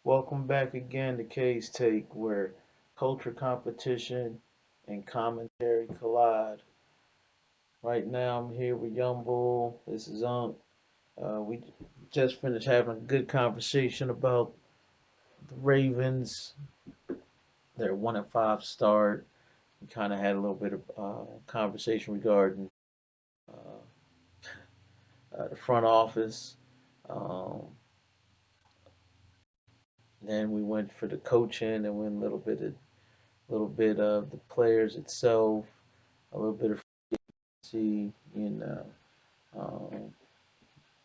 Welcome back again to K's Take, where culture, competition, and commentary collide. Right now, I'm here with Young Bull. This is Unc. We just finished having a good conversation about the Ravens, their 1-5 start. We kind of had a little bit of conversation regarding uh, the front office. Um, then we went for the coaching, and went a little bit of the players itself, a little bit of see, um,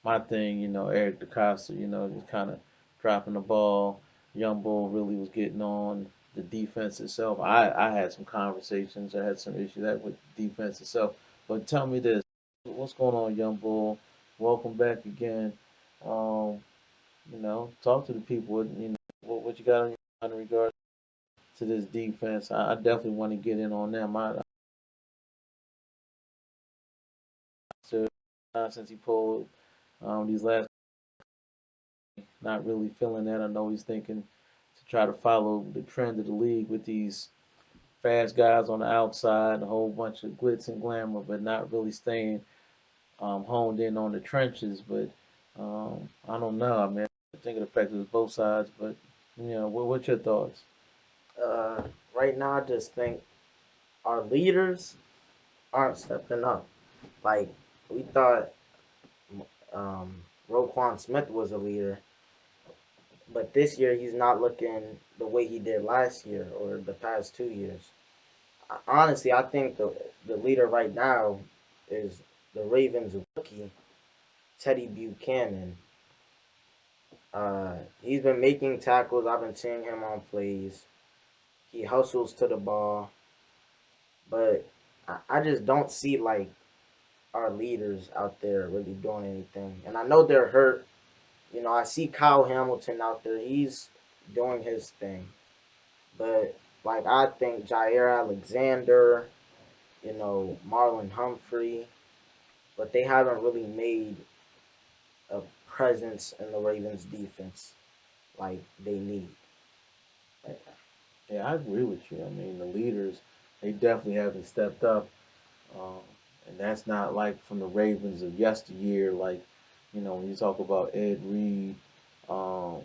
my thing, Eric DeCosta, just kind of dropping the ball. Young Bull really was getting on the defense itself. I had some conversations. I had some issues that with the defense itself. But tell me this, what's going on, Young Bull? Welcome back again. Um, talk to the people. What you got on your mind in regards to this defense? I definitely want to get in on them. Since he pulled these last, not really feeling that. I know he's thinking to try to follow the trend of the league with these fast guys on the outside, a whole bunch of glitz and glamour, but not really staying honed in on the trenches. But I don't know. I mean, I think it affects both sides. But what's your thoughts? Uh, right now, I just think our leaders aren't stepping up. Like we thought, um, Roquan Smith was a leader, but this year he's not looking the way he did last year or the past 2 years. Honestly, I think the leader right now is the Ravens rookie Teddy Buchanan. He's been making tackles. I've been seeing him on plays. He hustles to the ball, but I just don't see like our leaders out there really doing anything. And I know they're hurt. I see Kyle Hamilton out there. He's doing his thing. But like I think Jair Alexander, Marlon Humphrey, but they haven't really made a presence in the Ravens defense like they need. Yeah, I agree with you. I mean, the leaders, they definitely haven't stepped up. Um, and that's not like from the Ravens of yesteryear. Like, when you talk about Ed Reed, um,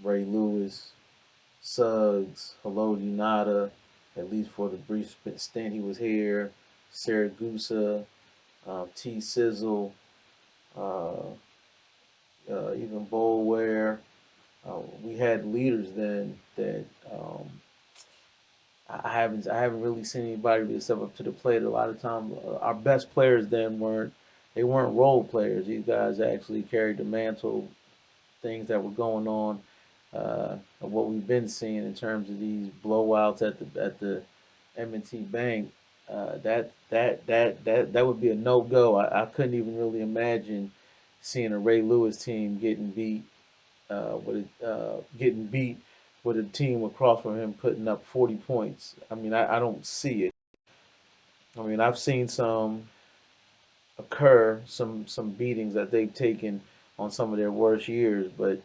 Ray Lewis, Suggs, Haloti Nada, at least for the brief stint he was here, Saragusa, T Sizzle, uh, even Bolware. We had leaders then that I haven't really seen anybody really step up to the plate. A lot of times, our best players then weren't role players. These guys actually carried the mantle, things that were going on, of what we've been seeing in terms of these blowouts at the M&T Bank. That would be a no go. I couldn't even really imagine seeing a Ray Lewis team getting beat with a team across from him putting up 40 points. I mean, I don't see it. I mean, I've seen some occur, some beatings that they've taken on some of their worst years, but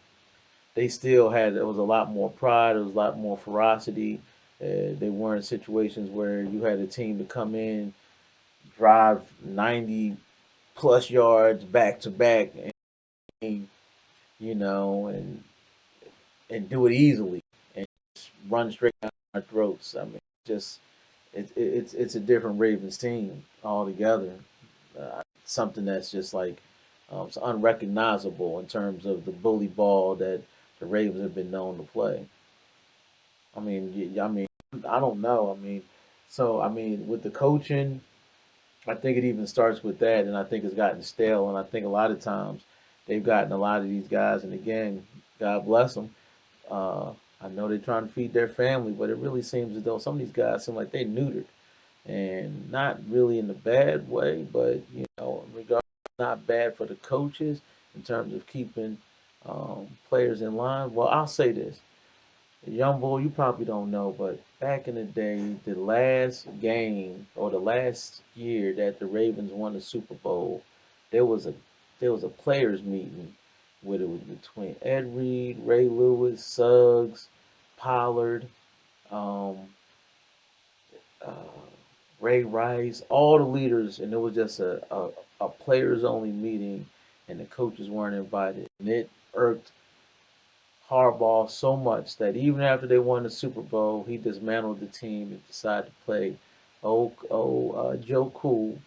they still had it was a lot more pride, it was a lot more ferocity. They weren't situations where you had a team to come in, drive 90 plus yards back to back, and and do it easily and just run straight down our throats. I mean, just it's a different Ravens team altogether. Something that's just like it's unrecognizable in terms of the bully ball that the Ravens have been known to play. I mean, I don't know. I mean, with the coaching, I think it even starts with that, and I think it's gotten stale. And I think a lot of times they've gotten a lot of these guys, and again, God bless them. Uh, I know they're trying to feed their family, but it really seems as though some of these guys seem like they're neutered, and not really in a bad way, but regardless, not bad for the coaches in terms of keeping players in line. Well, I'll say this. Young boy, you probably don't know, but back in the day, the last game or the last year that the Ravens won the Super Bowl, there was a there was a players meeting with it was between Ed Reed, Ray Lewis, Suggs, Pollard, um, uh, Ray Rice, all the leaders, and it was just a players only meeting, and the coaches weren't invited, and it irked Harbaugh so much that even after they won the Super Bowl, he dismantled the team and decided to play Joe Cool,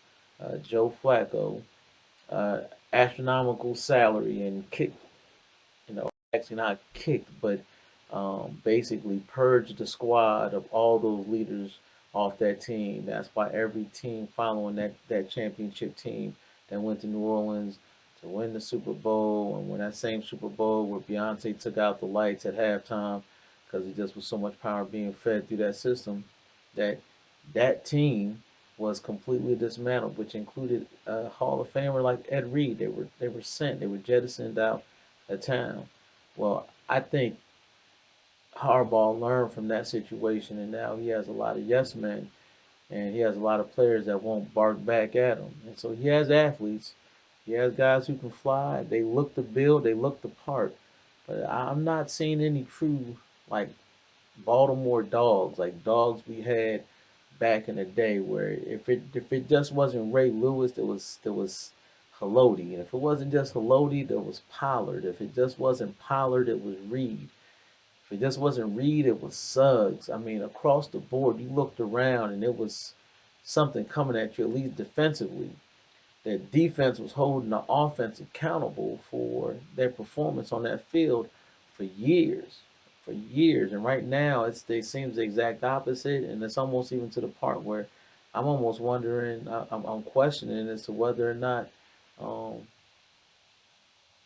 Joe Flacco, uh, astronomical salary and kick, actually not kicked, but basically purged the squad of all those leaders off that team. That's why every team following that championship team that went to New Orleans to win the Super Bowl and win that same Super Bowl where Beyonce took out the lights at halftime because it just was so much power being fed through that system that that team was completely dismantled, which included a Hall of Famer like Ed Reed. They were sent, they were jettisoned out of town. Well, I think Harbaugh learned from that situation, and now he has a lot of yes men, and he has a lot of players that won't bark back at him. And so he has athletes, he has guys who can fly. They look the build, they look the part, but I'm not seeing any true like Baltimore dogs, like dogs we had back in the day, where if it just wasn't Ray Lewis, there was Haloti, and if it wasn't just Haloti, there was Pollard. If it just wasn't Pollard, it was Reed. If it just wasn't Reed, it was Suggs. I mean, across the board, you looked around and it was something coming at you, at least defensively. That defense was holding the offense accountable for their performance on that field for years, for years. And right now, it seems the exact opposite, and it's almost even to the part where I'm almost wondering, I'm questioning as to whether or not um,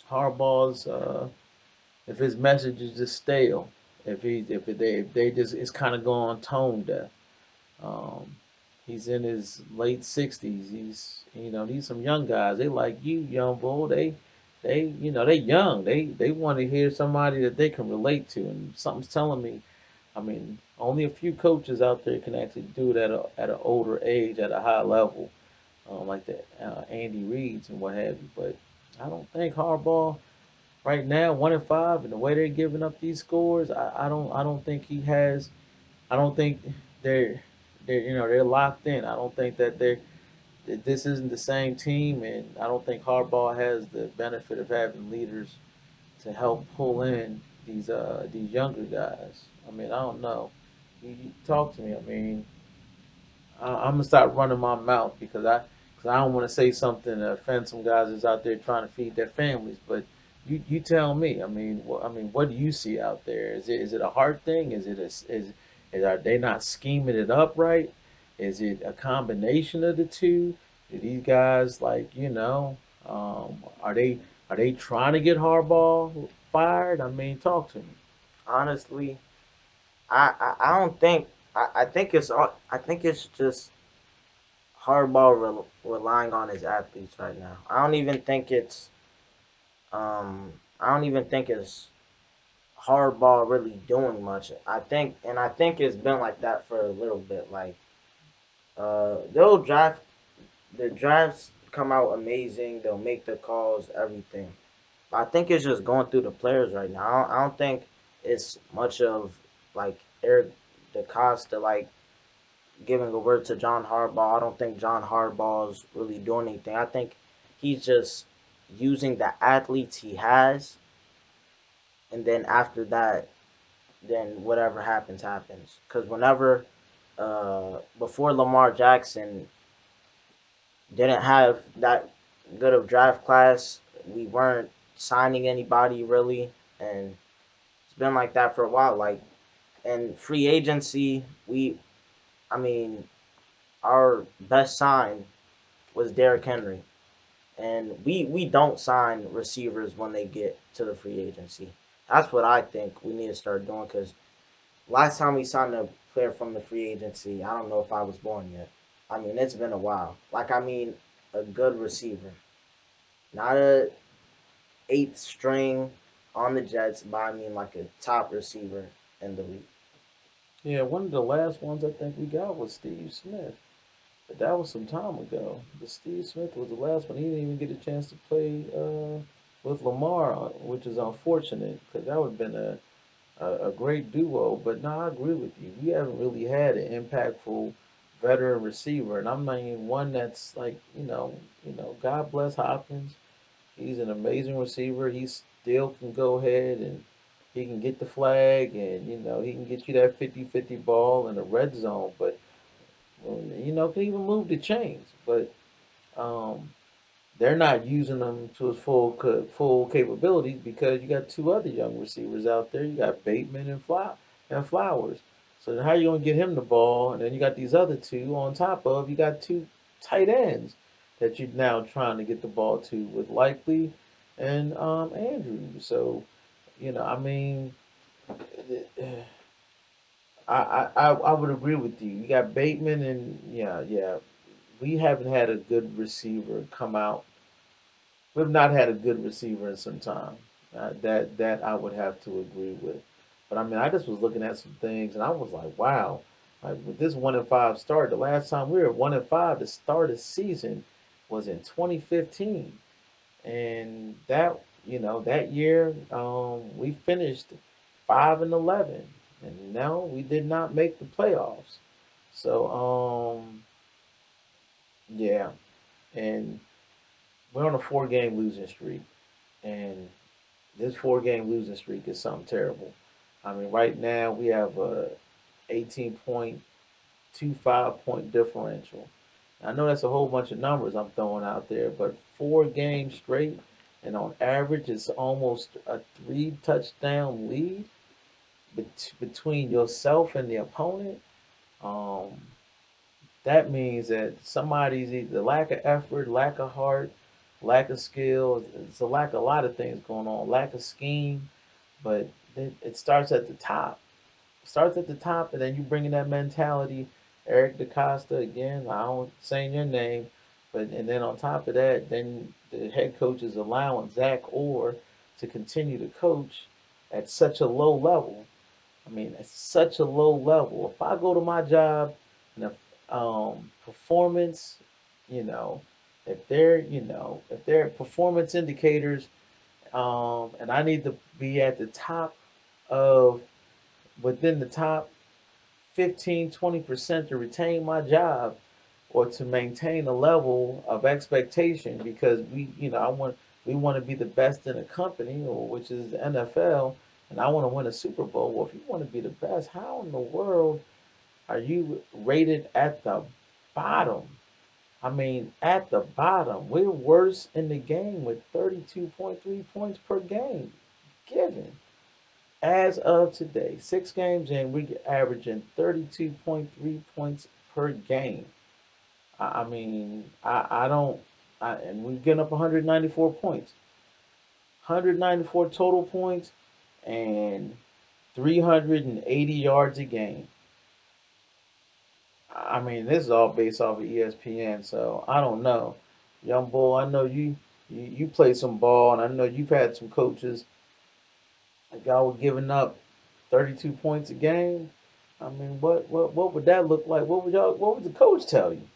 Harbaugh's if his message is just stale, if they just it's kind of going tone deaf. Um, he's in his late 60s. These some young guys. They like you, young bull. They young. They want to hear somebody that they can relate to. And something's telling me. I mean, only a few coaches out there can actually do it at an older age, at a high level, like the Andy Reid's and what have you. But I don't think Harbaugh right now, 1-5, and the way they're giving up these scores, I don't think he has. I don't think they're they're locked in. I don't think that this isn't the same team, and I don't think Harbaugh has the benefit of having leaders to help pull in these younger guys. I mean, I don't know. You talk to me. I mean, I'm gonna start running my mouth because I don't want to say something to offend some guys that's out there trying to feed their families. But you tell me. What do you see out there? Is it a heart thing? Are they not scheming it up right? Is it a combination of the two? Do these guys are they trying to get Harbaugh fired? I mean, talk to me. Honestly, I don't think I think it's just Harbaugh relying on his athletes right now. I don't even think it's Harbaugh really doing much. I think it's been like that for a little bit. Like they'll draft the drafts come out amazing. They'll make the calls, everything. I think it's just going through the players right now. I don't think it's much of like Eric DeCosta like giving a word to John Harbaugh. I don't think John Harbaugh's really doing anything. I think he's just using the athletes he has, and then after that, then whatever happens happens. Because whenever before Lamar Jackson didn't have that good of draft class, we weren't signing anybody really, and it's been like that for a while. Like in free agency, I mean, our best sign was Derrick Henry, and we don't sign receivers when they get to the free agency. That's what I think we need to start doing. Because last time we signed a player from the free agency, I don't know if I was born yet. I mean, it's been a while. Like I mean, a good receiver, not a eighth string on the Jets, but I mean like a top receiver in the league. Yeah, one of the last ones I think we got was Steve Smith. But that was some time ago. The Steve Smith was the last one. He didn't even get a chance to play. with Lamar, which is unfortunate because that would have been a great duo. But no, I agree with you. We haven't really had an impactful veteran receiver, and I mean one that's like God bless Hopkins. He's an amazing receiver. He still can go ahead and he can get the flag, and he can get you that 50-50 ball in the red zone. But can even move the chains. But um, they're not using them to his full capabilities because you got two other young receivers out there. You got Bateman and Flowers. So then how you gonna get him the ball? And then you got these other two on top of you got two tight ends that you're now trying to get the ball to with Likely and Andrew. So I mean, I would agree with you. You got Bateman and yeah. We haven't had a good receiver come out. We've not had a good receiver in some time. That I would have to agree with. But I mean, I just was looking at some things and I was like, wow. Like with this 1-5 start, the last time we were at 1-5 to start a season was in 2015, and that year we finished 5-11, and no, we did not make the playoffs. So yeah, and we're on a 4-game losing streak, and this 4-game losing streak is something terrible. I mean, right now we have a 18.25 point differential. I know that's a whole bunch of numbers I'm throwing out there, but 4 games straight, and on average, it's almost a 3 touchdown lead between yourself and the opponent. Um, that means that somebody's either lack of effort, lack of heart, lack of skill. It's a lack of a lot of things going on, lack of scheme, but it starts at the top. Starts at the top, and then you bring in that mentality. Eric DaCosta again. I don't saying your name, but and then on top of that, then the head coach is allowing Zach Orr to continue to coach at such a low level. I mean, at such a low level. If I go to my job and if performance, you know, if they're performance indicators, and I need to be at the top of within the top 15, 20% to retain my job or to maintain a level of expectation because we want to be the best in a company or which is the NFL, and I want to win a Super Bowl. Well, if you want to be the best, how in the world are you rated at the bottom? I mean, at the bottom, we're worse in the game with 32.3 points per game given. As of today, 6 games in, we're averaging 32.3 points per game. I mean, I don't, and we're getting up 194 points. 194 total points and 380 yards a game. I mean, this is all based off of ESPN, so I don't know. Young Bull, I know you play some ball, and I know you've had some coaches like y'all were giving up 32 points a game. I mean, what would that look like? What would the coach tell you?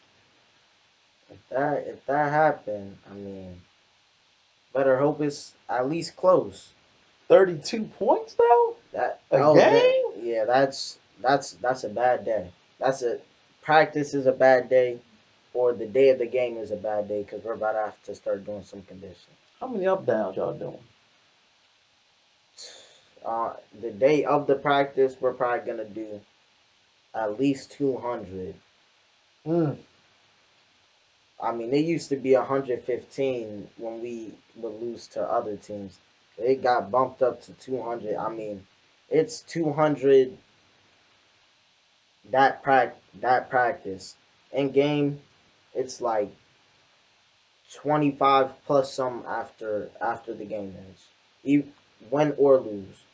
If that happened, I mean, better hope it's at least close. 32 points though? That A oh that game? yeah, that's a bad day. That's a Practice is a bad day, or the day of the game is a bad day because we're about to have to start doing some conditioning. How many up downs y'all doing? The day of the practice, we're probably gonna do at least 200. Mm. I mean, it used to be 115 when we would lose to other teams. It got bumped up to 200. I mean, it's 200 that practice. In game, it's like 25 plus some after the game ends. You win or lose.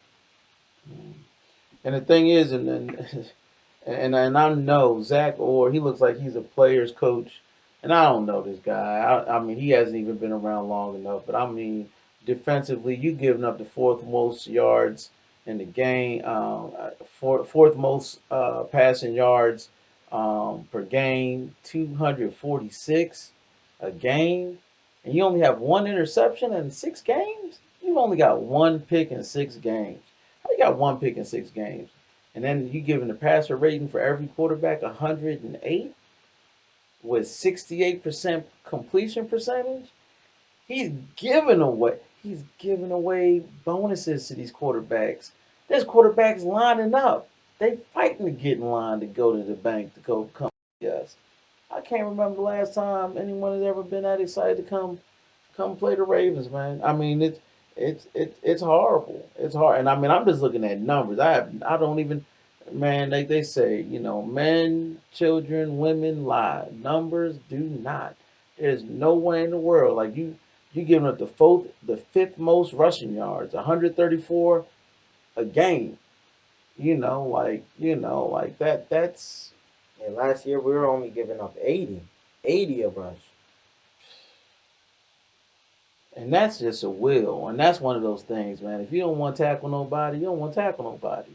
And the thing is, and I know Zach Orr, he looks like he's a player's coach, and I don't know this guy. I mean, he hasn't even been around long enough. But I mean, defensively, you giving up the fourth most yards in the game, fourth most passing yards per game, 246 a game. and you only have one interception in 6 games. You've only got one pick in 6 games. How you got one pick in 6 games? And then you giving the passer rating for every quarterback 108 with 68% completion percentage. He's giving away bonuses to these quarterbacks. There's quarterbacks lining up. They fighting to get in line to go to the bank to go come. Yes, I can't remember the last time anyone has ever been that excited to come play the Ravens, man. I mean, it's horrible. It's hard, and I mean, I'm just looking at numbers. I don't even, man. They say, men, children, women lie. Numbers do not. There's no way in the world like you giving up the fifth most rushing yards, 134 a game. Like that. That's And last year we were only giving up 80, 80 of us. And that's just a will. And that's one of those things, man. If you don't want to tackle nobody, you don't want to tackle nobody.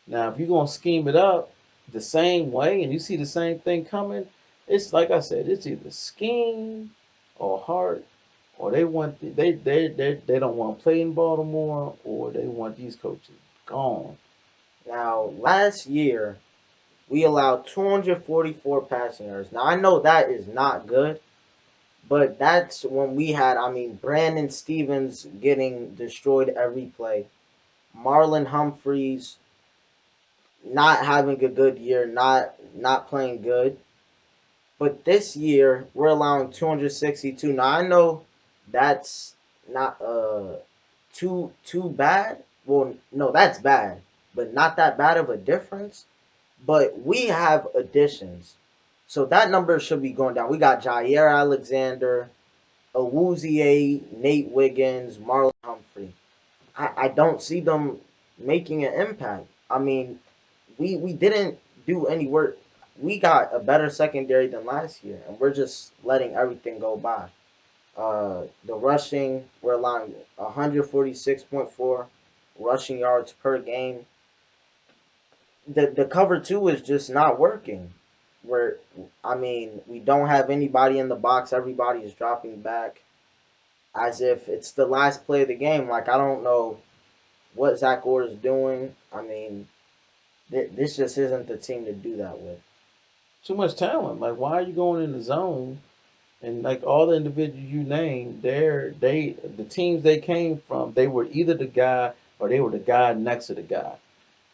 Now, if you're going to scheme it up the same way and you see the same thing coming, it's like I said, it's either scheme or heart, or they don't want to play in Baltimore, or they want these coaches gone. Now, last year we allowed 244 passing yards. Now I know that is not good, but that's when we had, I mean, Brandon Stevens getting destroyed every play. Marlon Humphreys not having a good year, not playing good. But this year we're allowing 262. Now I know that's not too bad. Well, no, that's bad, but not that bad of a difference. But we have additions, so that number should be going down. We got Jair Alexander, Awuzie, Nate Wiggins, Marlon Humphrey. I don't see them making an impact. I mean, we didn't do any work. We got a better secondary than last year, and we're just letting everything go by. The rushing, we're allowing 146.4 rushing yards per game. The cover two is just not working. Where I mean, we don't have anybody in the box. Everybody is dropping back as if it's the last play of the game. Like I don't know what Zach Orr is doing. I mean, this just isn't the team to do that with. Too much talent. Like, why are you going in the zone? And like all the individuals you named, the teams they came from, they were either the guy or they were the guy next to the guy.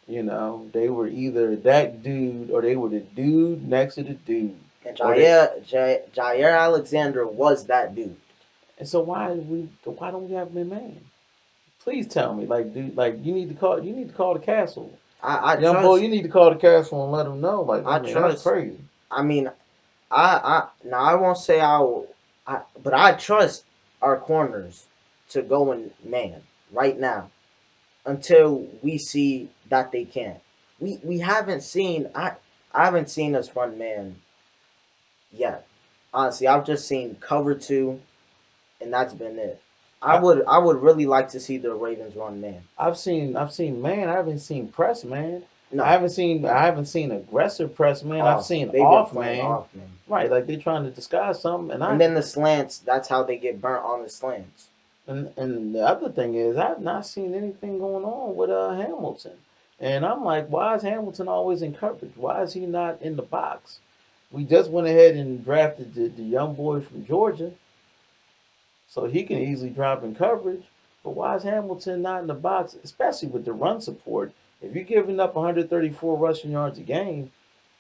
They were either that dude or they were the dude next to the dude. And Or they Jair Alexander was that dude. and so why don't we have him in man? Please tell me, like, dude, like you need to call the castle. I Young boy, trust. you need to call the castle and let them know. Like, I I mean, that's trust. crazy. I mean, I now I won't say but I trust our corners to go in man right now until we see that they can't. We haven't seen I haven't seen us run man yet. Honestly, I've just seen cover two, and that's been it. I, I would really like to see the Ravens run man. I've seen man. I haven't seen press man. I No, haven't seen I no, haven't seen aggressive press man. I've off. seen They've been off playing man. off man, Right, like they're trying to disguise something, and then the slants. That's how they get burnt on the slants. and the other thing is I've not seen anything going on with Hamilton, and I'm like, why is Hamilton always in coverage? Why is he not in the box? We just went ahead and drafted the young boy from Georgia, so he can easily drop in coverage. But why is Hamilton not in the box, especially with the run support? If you're giving up 134 rushing yards a game,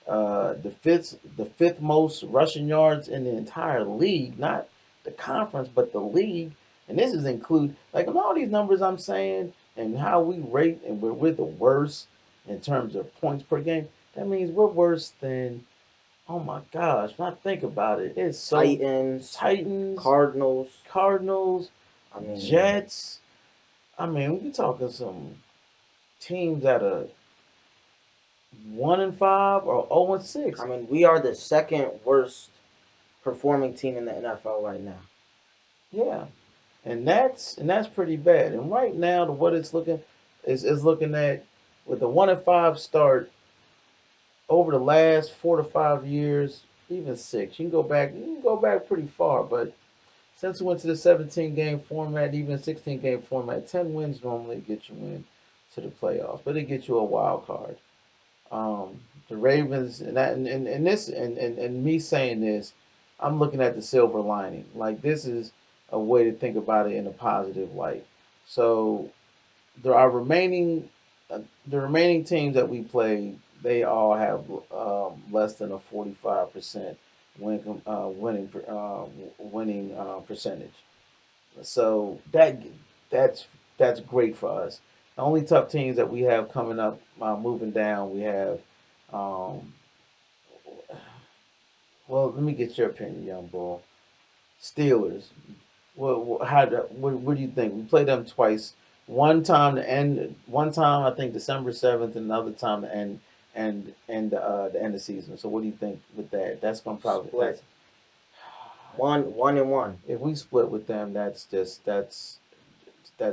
the fifth most rushing yards in the entire league, not the conference, but the league. And this is include like in all these numbers I'm saying and how we rate, and we're the worst in terms of points per game. That means we're worse than, oh my gosh, when I think about it, it's so Titans, Titans, Cardinals. Cardinals, I mean, Jets. I mean, we talking some teams that are 1-5 or 0-6. we are the second worst performing team in the NFL right now. Yeah, and that's pretty bad. And right now, the what it's looking is looking at with the 1-5 start over the last 4 to 5 years, even six. You can go back pretty far, but Since we went to the 17 game format, even a 16 game format, 10 wins normally get you in to the playoffs, but it gets you a wild card. Um, the Ravens and this and me saying this, I'm looking at the silver lining. Like this is a way to think about it in a positive light. So there are uh, the remaining teams that we play. They all have less than a 45% winning percentage. So that's that's great for us. The only tough teams that we have coming up, moving down, we have. Um, well, let me get your opinion, young bull. Steelers. What do you think? We played them twice. One time to end. One time I think December 7th, and another time to end the end of the season. So what do you think with that? That's gonna probably that's Split one and one. if we split with them, that's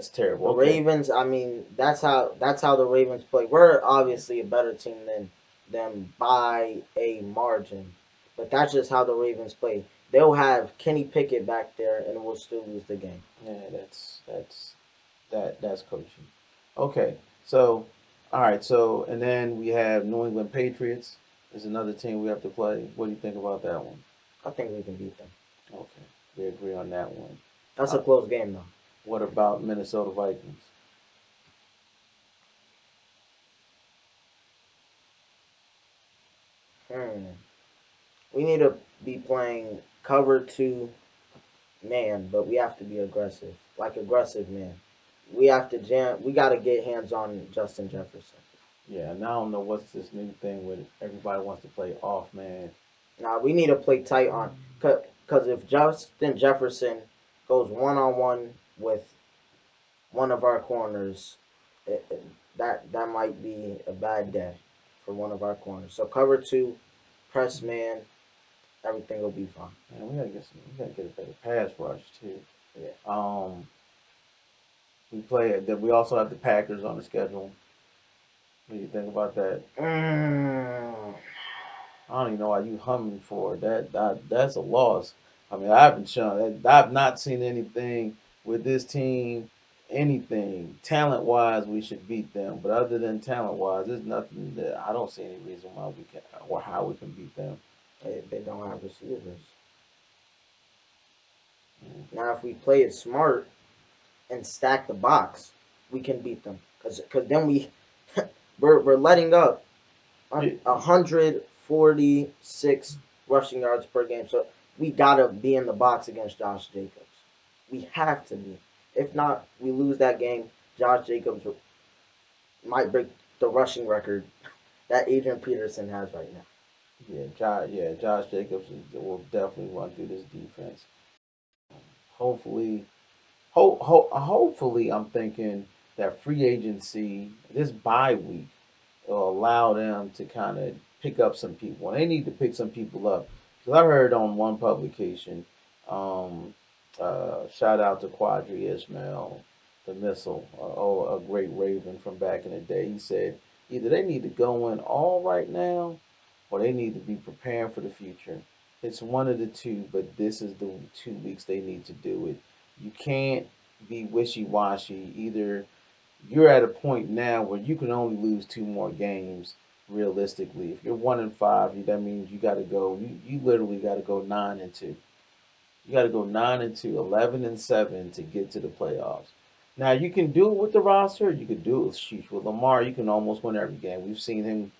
terrible. The Okay. Ravens, I mean, that's how the Ravens play. We're obviously a better team than them by a margin, but that's just how the Ravens play. They'll have Kenny Pickett back there, and we'll still lose the game. Yeah, that's coaching. Okay, so all right, so and then we have New England Patriots is another team we have to play. What do you think about that one? I think we can beat them. Okay, we agree on that one. That's a Uh, close game though. what about Minnesota Vikings? Hmm. We need to be playing cover two man, but we have to be aggressive, like aggressive man. We have to jam. We got to get hands on Justin Jefferson. Yeah, and I don't know what's this new thing with everybody wants to play off man. Now we need to play tight on because if Justin Jefferson goes one on one with one of our corners, that might be a bad day for one of our corners. So cover two, press man, everything will be fine. Man, we gotta get a better pass rush too. Yeah. We play that. We also have the Packers on the schedule. What do you think about that? Mm, I don't even know why you humming for that. That's a loss. I mean, I haven't shown. I've not seen anything with this team. Anything talent wise, we should beat them. But other than talent wise, there's nothing that I don't see any reason why we can or how we can beat them. they don't have receivers. Now if we play it smart and stack the box, we can beat them. Cause then we're letting up Yeah, 146 rushing yards per game. So we gotta be in the box against Josh Jacobs. We have to be. If not, we lose that game. Josh Jacobs might break the rushing record that Adrian Peterson has right now. Josh Jacobs will definitely run through this defense. Hopefully, hopefully, I'm thinking that free agency, this bye week, will allow them to kind of pick up some people. And they need to pick some people up. Because I heard on one publication, um, shout out to Quadri Ismail, the missile, a great Raven from back in the day. He said either they need to go in all right now or they need to be preparing for the future. It's one of the two, but this is the 2 weeks they need to do it. You can't be wishy washy. Either you're at a point now where you can only lose two more games realistically. If you're 1-5, that means you got to go. You literally got to go 9-2. You got to go 9-2, 11-7 to get to the playoffs. Now you can do it with the roster. You could do it with Lamar. You can almost win every game. We've seen him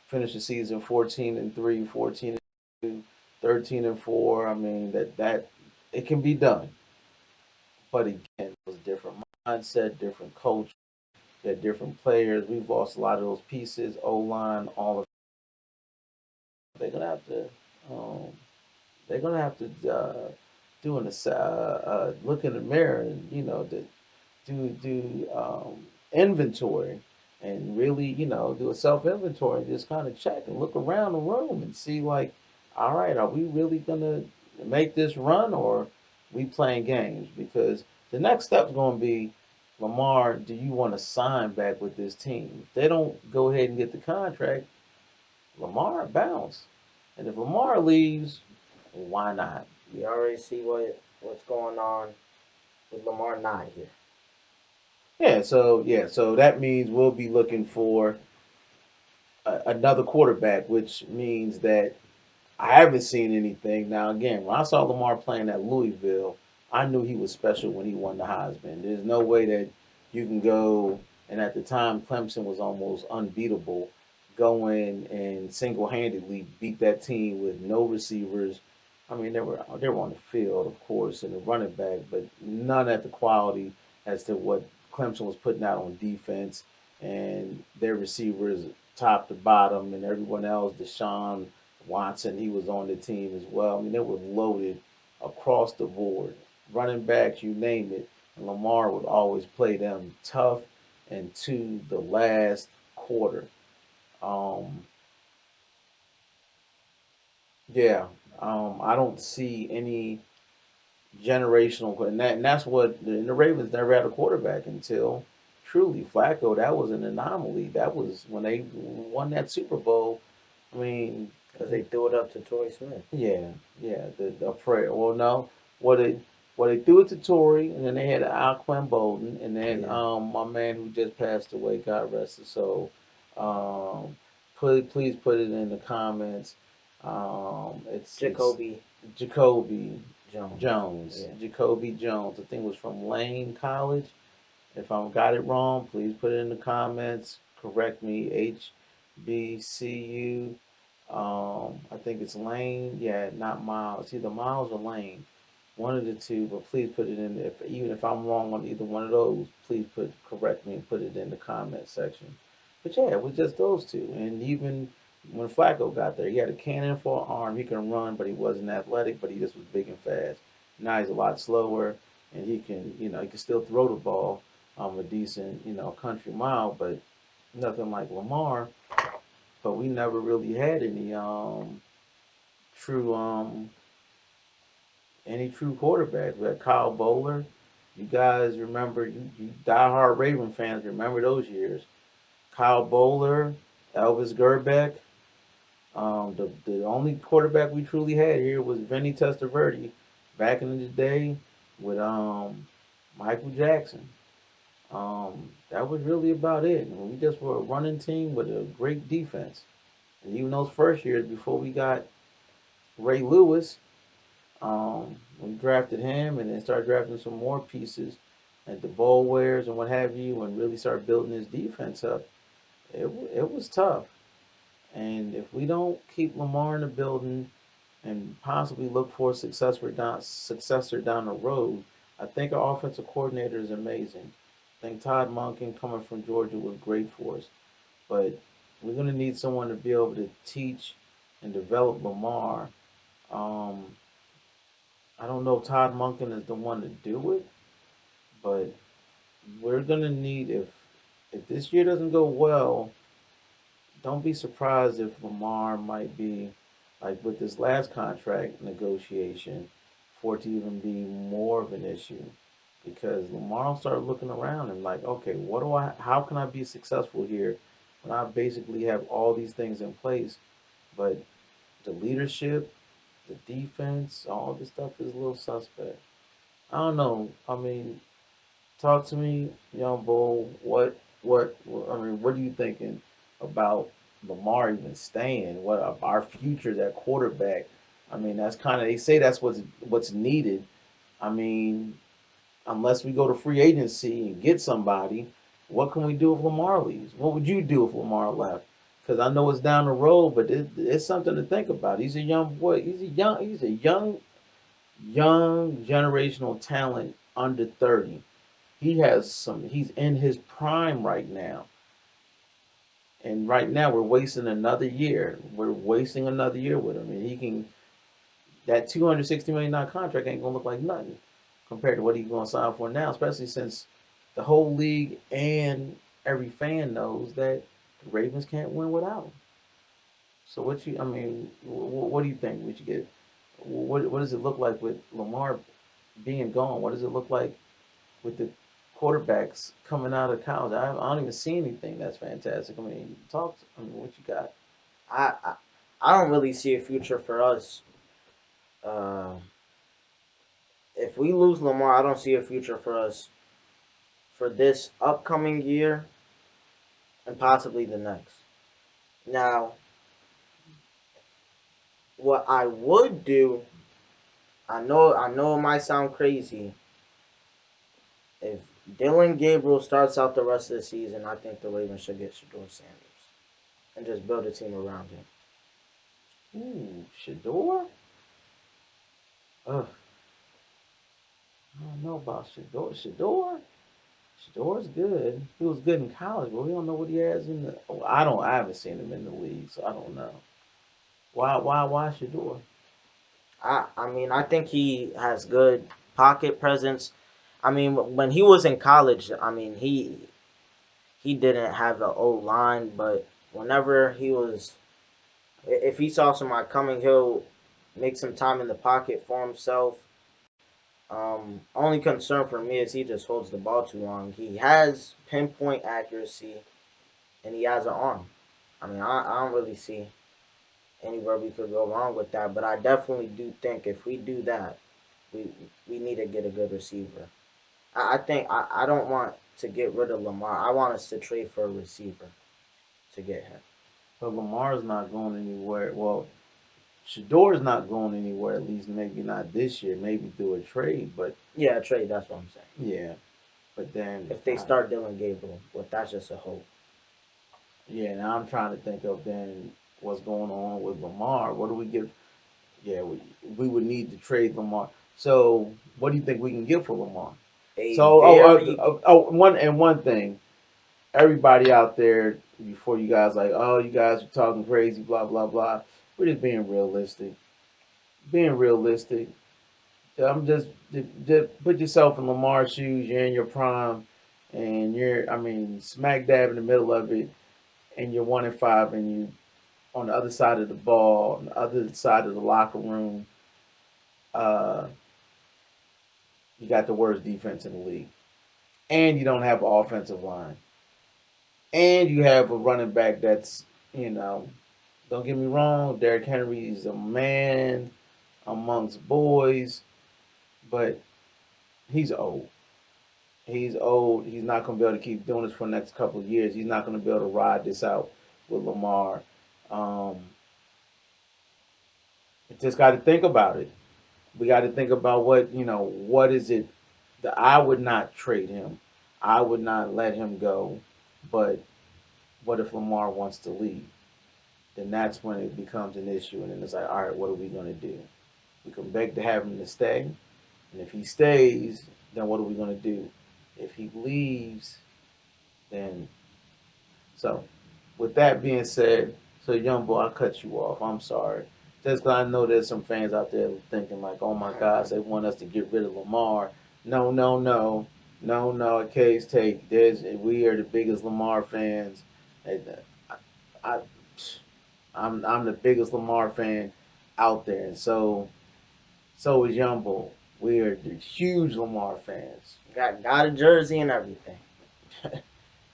finish the season 14-3, 14-2, 13-4. I mean that it can be done. But again, it was a different mindset, different coach. They're different players. We've lost a lot of those pieces. O line, all of. They're gonna have to. Um, they're gonna have to do an look in the mirror and do inventory and really do a self inventory and just kind of check and look around the room and see like, all right, are we really gonna make this run or we playing games? Because the next step's gonna be Lamar. Do you want to sign back with this team? If they don't go ahead and get the contract, Lamar bounce. And if Lamar leaves, why not? We already see what what's going on with Lamar not here. So that means we'll be looking for another quarterback, which means that I haven't seen anything. Now, again, when I saw Lamar playing at Louisville, I knew he was special when he won the Heisman. There's no way that you can go, and at the time, Clemson was almost unbeatable, go in and single handedly beat that team with no receivers. I mean, they were on the field, of course, and the running back, but none at the quality as to what Clemson was putting out on defense and their receivers top to bottom, and everyone else, Deshaun Watson, he was on the team as well. I mean, they were loaded across the board. Running backs, you name it. And Lamar would always play them tough and to the last quarter. Um, yeah, I don't see any generational, and that's what the Ravens never had a quarterback until truly Flacco. That was an anomaly. That was when they won that Super Bowl. I mean, Because they threw it up to Torrey Smith. yeah, yeah, the prayer. Well, no, what they what they threw it to Tory, and then they had Alquan Bolden, and then Yeah. my man who just passed away, God rest his soul. Um, please put it in the comments. It's Jacoby Jacoby Jones. Jones. Yeah. Jacoby Jones. I think it was from Lane College. If I got it wrong, please put it in the comments. Correct me. HBCU. I think it's Lane. Yeah, not Miles. It's either Miles or Lane. One of the two, but please put it in. If even if I'm wrong on either one of those, please correct me and put it in the comment section. But yeah, it was just those two. And even when Flacco got there, he had a cannon for an arm. He can run, but he wasn't athletic. But he just was big and fast. Now he's a lot slower, and he can still throw the ball a decent country mile, but nothing like Lamar. But we never really had true any true quarterbacks. We had Kyle Bowler. You guys remember, you diehard Raven fans remember those years. Kyle Bowler, Elvis Gerbeck. The only quarterback we truly had here was Vinny Testaverde back in the day with Michael Jackson. That was really about it. And we just were a running team with a great defense. And even those first years before we got Ray Lewis, we drafted him and then started drafting some more pieces like the bowl wears and what have you, and really start building his defense up. It was tough. And if we don't keep Lamar in the building and possibly look for a successor down the road, I think our offensive coordinator is amazing. I think Todd Monken coming from Georgia was great for us, but we're going to need someone to be able to teach and develop Lamar. Um, I don't know if Todd Monken is the one to do it, but we're going to need if this year doesn't go well, don't be surprised if Lamar might be like with this last contract negotiation for it to even be more of an issue because Lamar will start looking around and like, okay, how can I be successful here when I basically have all these things in place, but the leadership, the defense, all this stuff is a little suspect. I don't know. I mean, talk to me, young bull. What are you thinking about Lamar even staying? What are our futures at quarterback? I mean, that's kind of they say that's what's needed. I mean, unless we go to free agency and get somebody, what can we do if Lamar leaves? What would you do if Lamar left? Because I know it's down the road, but it's something to think about. He's a young boy. He's a young generational talent under 30. He's in his prime right now. And right now we're wasting another year. We're wasting another year with him. And that $260 million contract ain't gonna look like nothing compared to what he's gonna sign for now, especially since the whole league and every fan knows that the Ravens can't win without him. So what do you think we should get? What does it look like with Lamar being gone? What does it look like with the quarterbacks coming out of college? I don't even see anything that's fantastic. I mean, what you got? I, I I don't really see a future for us uh, if we lose Lamar, I don't see a future for us for this upcoming year and possibly the next. Now, what I would do, I know it might sound crazy. If Dylan Gabriel starts out the rest of the season, I think the Ravens should get Shador Sanders and just build a team around him. Ooh, Shador? Ugh, I don't know about Shador. Shador's good. He was good in college, but we don't know what he has in the. Oh, I haven't seen him in the league, so I don't know. Why Shador? I think he has good pocket presence. I mean, when he was in college, I mean he didn't have an O line, but whenever he was, if he saw somebody coming, he'll make some time in the pocket for himself. Only concern for me is he just holds the ball too long. He has pinpoint accuracy and he has an arm. I mean, I don't really see anywhere we could go wrong with that, but I definitely do think if we do that, we we need to get a good receiver. I think I don't want to get rid of Lamar. I want us to trade for a receiver to get him. But Lamar's not going anywhere. Well, Shador's not going anywhere. At least maybe not this year. Maybe through a trade. But Yeah, trade. That's what I'm saying. yeah. But then, If they start Dylan Gabriel, but that's just a hope. yeah. Now I'm trying to think of then what's going on with Lamar. What do we get? Yeah, we would need to trade Lamar. So what do you think we can get for Lamar? A So very one thing, everybody out there before you guys like, oh, you guys are talking crazy, blah blah blah. We're just being realistic. Being realistic. I'm just put yourself in Lamar's shoes. You're in your prime, and you're, I mean, smack dab in the middle of it, and you're 1-5, and you on the other side of the ball, on the other side of the locker room. Uh, you got the worst defense in the league, and you don't have an offensive line, and you have a running back that's, you know, don't get me wrong, Derrick Henry is a man amongst boys, but he's old. He's old. He's not going to be able to keep doing this for the next couple of years. He's not going to be able to ride this out with Lamar. Um, just got to think about it. We got to think about what is it that I would not trade him. I would not let him go. But what if Lamar wants to leave? Then that's when it becomes an issue. And then it's like, all right, what are we going to do? We can beg to have him to stay. And if he stays, then what are we going to do? If he leaves, then so, with that being said, so young boy, I cut you off. I'm sorry. Just 'cause I know there's some fans out there thinking like, oh my gosh, they want us to get rid of Lamar. No, no, no, no, no. Case take. We are the biggest Lamar fans. And, I, I'm the biggest Lamar fan out there, and so is Young Bull. We are the huge Lamar fans. got a jersey and everything.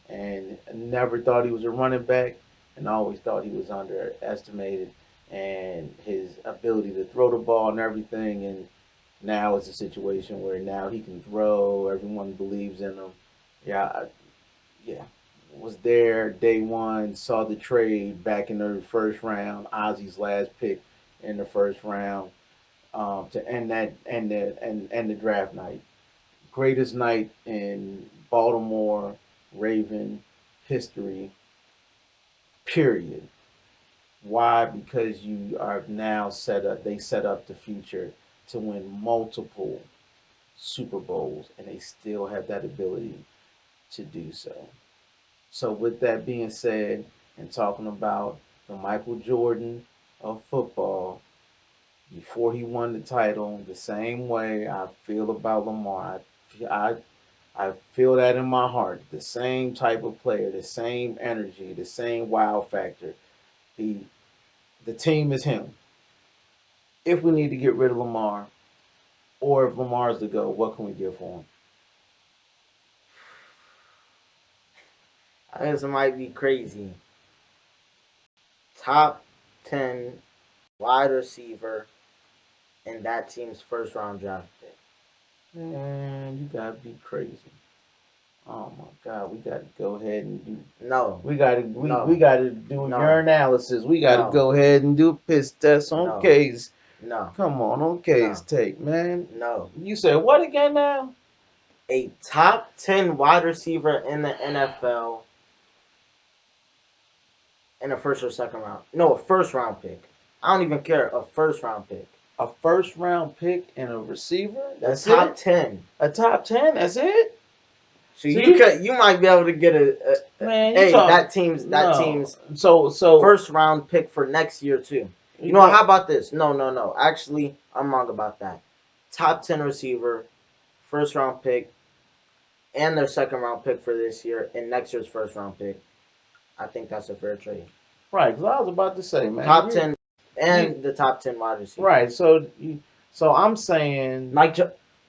And never thought he was a running back, and always thought he was underestimated, and his ability to throw the ball and everything. And now it's a situation where now he can throw. Everyone believes in him. Yeah, yeah. Was there day one. Saw the trade back in the first round. Ozzy's last pick in the first round to end the draft night. Greatest night in Baltimore Raven history, period. Why? Because you are now set up, they set up the future to win multiple Super Bowls, and they still have that ability to do so. So, with that being said, and talking about the Michael Jordan of football, before he won the title, the same way I feel about Lamar. I feel that in my heart. The same type of player, the same energy, the same wow factor. The the team is him. If we need to get rid of Lamar, or if Lamar's to go, what can we get for him? I guess it might be crazy. Top 10 wide receiver in that team's first round draft pick. Man, you gotta be crazy. Oh my God, we gotta go ahead and do. No, We no, gotta do your no, analysis. We gotta no, go ahead and do a piss test on no, K's. no, Come on K's no, take, man. no. You said what again now? A top 10 wide receiver in the NFL in a first or second round. No, a first round pick. I don't even care. A first round pick. A first round pick and a receiver? A That's top it? 10. A top 10? That's it? So So you might be able to get man, you hey, talk that no. team's So first round pick for next year too. You you know what? go How about this? No, no, no. Actually, I'm wrong about that. Top 10 receiver, first round pick, and their second round pick for this year, and next year's first round pick. I think that's a fair trade. right, 'cause I was about to say, man, Top 10 you and the top 10 wide receiver. right. So I'm saying Like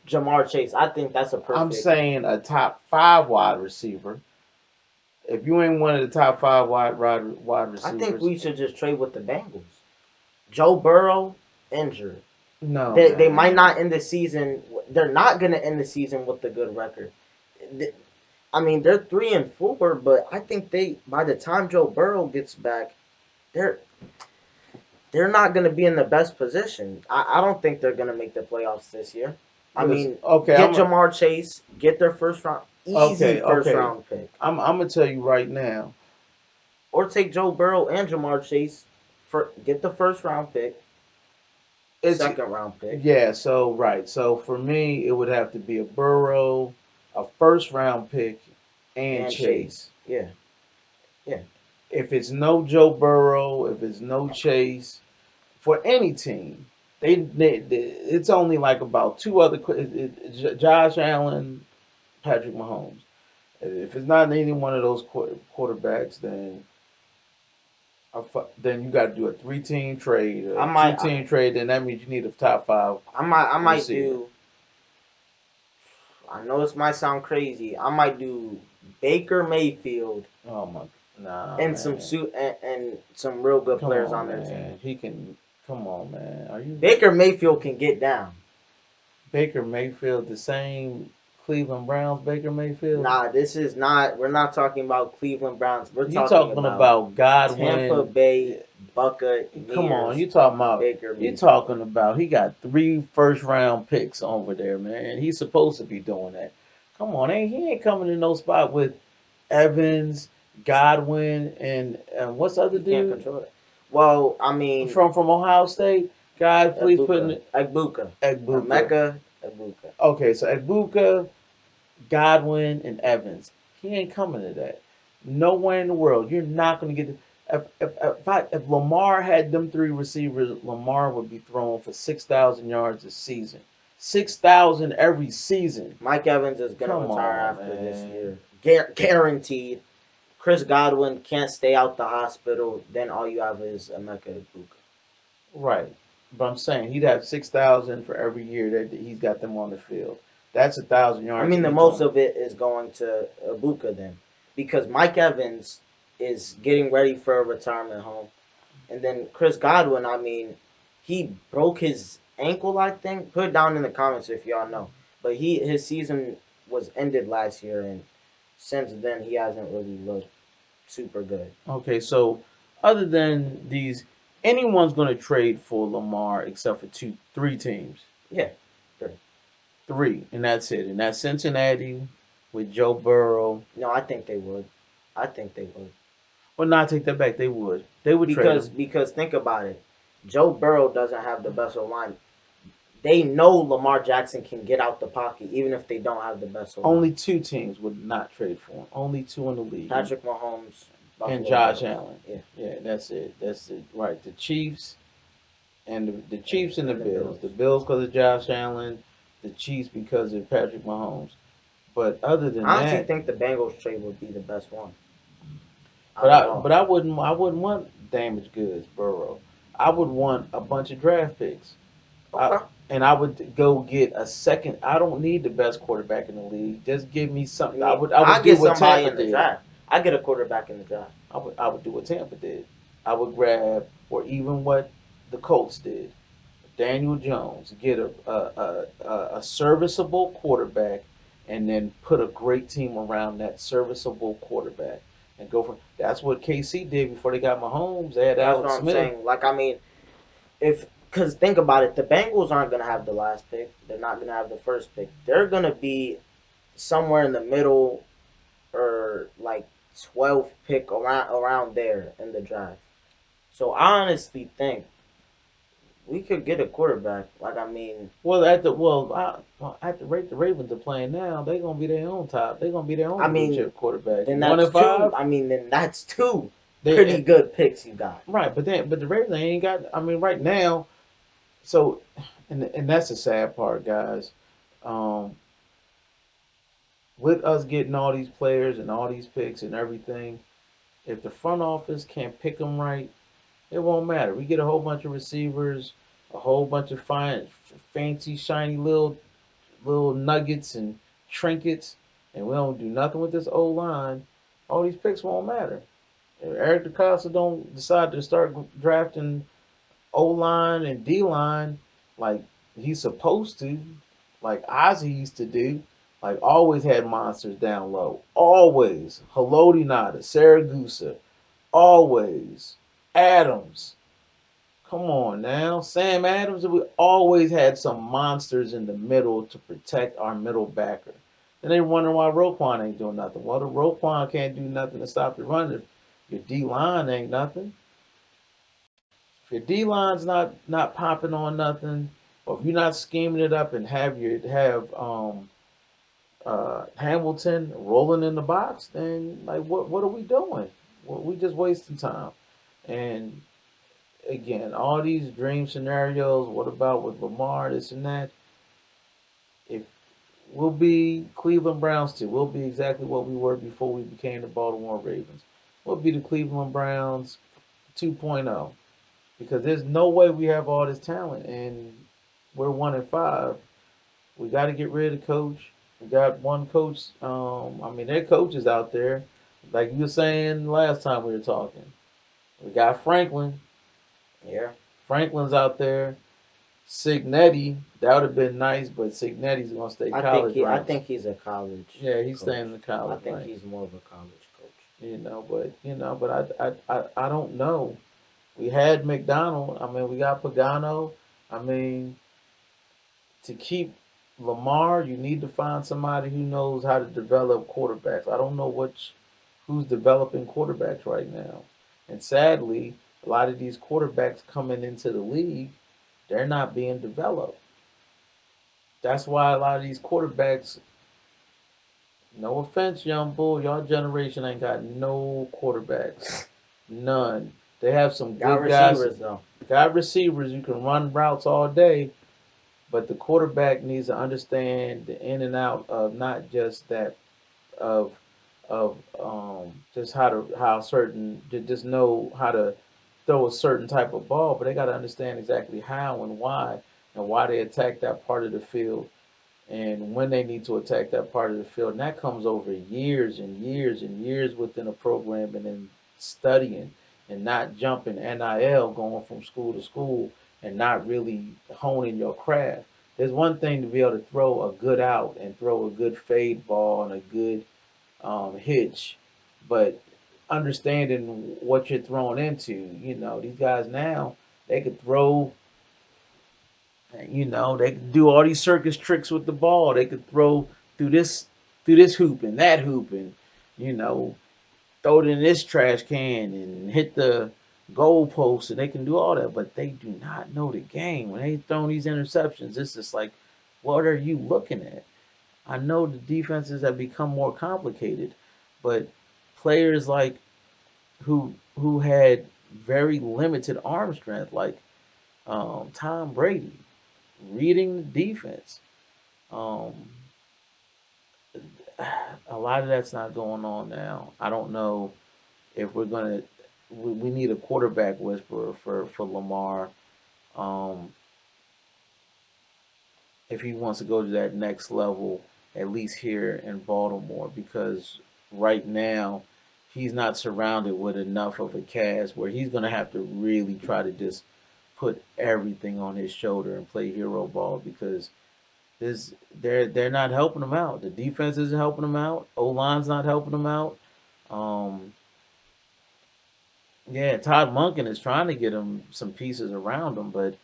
Jamar Chase. I think that's a perfect. a top five wide receiver. If you ain't one of the top five wide I think receivers, we should just trade with the Bengals. Joe Burrow injured. no They might man. not end the season. They're not going to end the season with a good record. I mean, they're 3-4, but I think they by the time Joe Burrow gets back, they're they're not going to be in the best position. I don't think they're going to make the playoffs this year. I Listen, mean, okay, get Jamar Chase, get their first round, easy first okay. round pick, I'm gonna tell you right now. or take Joe Burrow and Jamar Chase for get the first round pick, It's second round pick, yeah. So right. So for me, it would have to be a Burrow, a first round pick, and and Chase. Chase. Yeah, yeah. If it's no Joe Burrow, if it's no Chase, for any team, it's only like about two other Josh Allen, Patrick Mahomes. If it's not any one of those quarterbacks, then you got to do a three-team trade, I a might, two-team trade. Then that means you need a top five I might receiver. do. I know this might sound crazy. I might do Baker Mayfield Oh my, nah, and some man. suit and some real good Come players on, on their team. man. He can. Come on, man. Are you Baker Mayfield can get down. Baker Mayfield the same Cleveland Browns Baker Mayfield? Nah, this is not. We're not talking about Cleveland Browns. We're You talking talking about about Tampa Godwin? Bay Come on, Buccaneers. Baker you Mayfield. talking about he got three first round picks over there, man. He's supposed to be doing that. Come on, he ain't coming in no spot with Evans, Godwin, and what's the other He can't dude control it. Well, I mean, from Ohio State? God, please put Egbuka, in Egbuka, Egbuka. Emeka, Egbuka. Okay, so Egbuka, Godwin, and Evans. He ain't coming to that. Nowhere in the world. You're not going to get. If Lamar had them three receivers, Lamar would be throwing for 6,000 yards a season. 6,000 every season. Mike Evans is gonna Come retire on, after this man. year, guaranteed. Chris Godwin can't stay out the hospital. Then all you have is Emeka Egbuka. Right. But I'm saying he'd have 6,000 for every year that he's got them on the field. That's 1,000 I yards mean, the each most on. of it is going to Egbuka then, because Mike Evans is getting ready for a retirement home. And then Chris Godwin, I mean, he broke his ankle, I think. Put it down in the comments if y'all know. But his season was ended last year, and since then he hasn't really looked super good. Okay, so other than these, anyone's going to trade for Lamar except for three teams. Yeah, sure. Three, and that's it. And that's Cincinnati with Joe Burrow. No, I think they would. I think they would. Well, not take that back. They would. They would trade him. Because think about it. Joe Burrow doesn't have the best O line. They know Lamar Jackson can get out the pocket even if they don't have the best O line. Only two teams would not trade for him. Only two in the league. Patrick Mahomes, And Buffalo Josh Bills. Allen. Yeah. Yeah, that's it. That's it. Right. The Chiefs and the And, Chiefs and the and the Bills. Bills. The Bills because of Josh Allen. The Chiefs because of Patrick Mahomes. But other than I honestly that, think the Bengals trade would be the best one out of all. but I wouldn't want damaged goods, Burrow. I would want a bunch of draft picks. I, Okay. and I would go get a second. I don't need the best quarterback in the league. Just give me I something. mean, I I would do get what somebody Tampa in the did. draft. I get a quarterback in the draft. I would do what Tampa did. I would grab or even what the Colts did. Daniel Jones, get a serviceable quarterback, and then put a great team around that serviceable quarterback and go for. That's what KC did before they got Mahomes. They had That's what Alex I'm Smith. saying. Like, I mean, if because think about it, the Bengals aren't gonna have the last pick. They're not gonna have the first pick. They're gonna be somewhere in the middle or like 12th pick around there in the draft. So I honestly think we could get a quarterback. Like, I mean, At the rate the Ravens are playing now, they're gonna be their own top. They're gonna be their I own blue mean, chip quarterbacks. then One that's and two. five. I mean, then that's two They pretty good picks you got. right, but the Ravens ain't got. I mean, right now. So, and that's the sad part, guys. Um, with us getting all these players and all these picks and everything, if the front office can't pick them right, it won't matter. We get a whole bunch of receivers, a whole bunch of fine, fancy, shiny little nuggets and trinkets, and we don't do nothing with this old line. All these picks won't matter. If Eric DeCosta don't decide to start drafting O line and D line like he's supposed to, like Ozzie used to do. Like always had monsters down low. Always. Haloti Nada, Saragusa. Always. Adams. Come on now. Sam Adams, we always had some monsters in the middle to protect our middle backer. Then they wonder why Roquan ain't doing nothing. Well, the Roquan can't do nothing to stop the run if your D line ain't nothing. If your D line's not popping on nothing, or if you're not scheming it up and have Hamilton rolling in the box, then like what are we doing? Well, we just wasting time. And again, all these dream scenarios. What about with Lamar, this and that? If we'll be Cleveland Browns too, we'll be exactly what we were before we became the Baltimore Ravens. We'll be the Cleveland Browns 2.0 because there's no way we have all this talent and we're 1-5. We got to get rid of the coach. We got one coach. I mean, there are coaches out there, like you were saying last time we were talking. We got Franklin. Yeah, Franklin's out there. Signetti, that would have been nice, but Signetti's gonna stay college I ranks. think he's a college Yeah, he's coach. staying in the I college think ranks. he's more of a college coach. I don't know. We had McDonald. I mean, we got Pagano. I mean, to keep Lamar, you need to find somebody who knows how to develop quarterbacks. I don't know who's developing quarterbacks right now. And sadly, a lot of these quarterbacks coming into the league, they're not being developed. That's why a lot of these quarterbacks, no offense, young bull, y'all generation ain't got no quarterbacks. None. They have some Got good guys, receivers though. got receivers. You can run routes all day, but the quarterback needs to understand the in and out of not just that of just how certain to just know how to throw a certain type of ball, but they got to understand exactly how and why they attack that part of the field and when they need to attack that part of the field. And that comes over years and years and years within a program and then studying and not jumping NIL going from school to school and not really honing your craft. There's one thing to be able to throw a good out and throw a good fade ball and a good hitch, but understanding what you're throwing into, these guys now, they could throw, they could do all these circus tricks with the ball. They could throw through this through this hoop and that hoop and you know throw it in this trash can and hit the goal post and they can do all that, but they do not know the game. When they throw these interceptions, it's just like, what are you looking at? I know the defenses have become more complicated, but players like who had very limited arm strength, like Tom Brady, reading the defense. Um, a lot of that's not going on now. I don't know if we're gonna. We need a quarterback whisperer for Lamar. Um, if he wants to go to that next level, at least here in Baltimore, because right now he's not surrounded with enough of a cast where he's gonna have to really try to just put everything on his shoulder and play hero ball because this they're not helping him out. The defense isn't helping him out. O line's not helping him out. Um, yeah, Todd Monken is trying to get him some pieces around him, but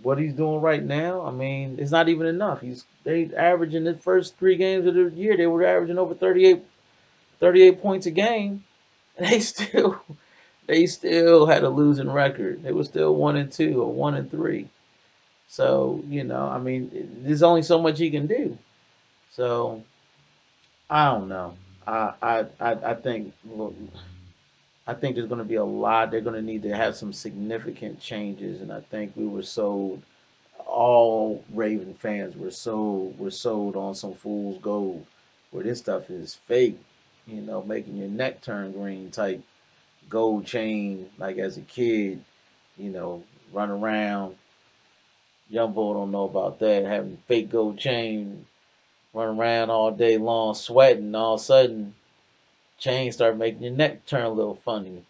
what he's doing right now, I mean, it's not even enough. They averaging the first 3 games of the year, they were averaging over 38 points a game, and they still had a losing record. They were still 1-2 or 1-3. So I mean, there's only so much he can do. So I don't know. I think look, I think there's going to be a lot. They're going to need to have some significant changes, and I think we were sold. All Raven fans were sold on some fool's gold, where this stuff is fake. Making your neck turn green type gold chain, like as a kid. Run around. Young Bull don't know about that. Having fake gold chain, run around all day long, sweating. All of a sudden, chain start making your neck turn a little funny.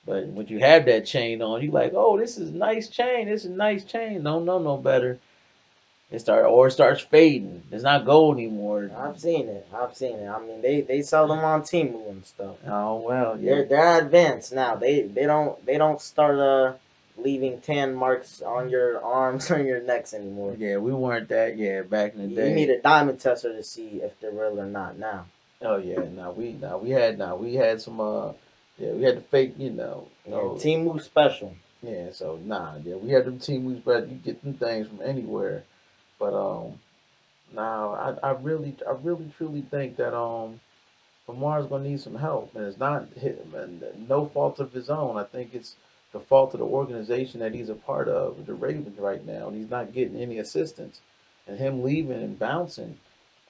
But when you have that chain on, you like, oh, this is nice chain. This is nice chain. Don't know no better. It starts fading. It's not gold anymore. I've seen it. I've seen it. I mean, they sell them on Temu and stuff. Oh well, yeah, They're advanced now. They don't start leaving tan marks on your arms or your necks anymore. yeah. We weren't that, yeah, back in the You need day. a diamond tester to see if they're real or not now. Oh yeah, we had some yeah, we had the fake, Yeah, Temu special. yeah. So yeah, we had them team moves, but you get them things from anywhere. But now I really truly think that Lamar's gonna need some help, and it's not no fault of his own. I think it's the fault of the organization that he's a part of, the Ravens right now, and he's not getting any assistance. And him leaving and bouncing,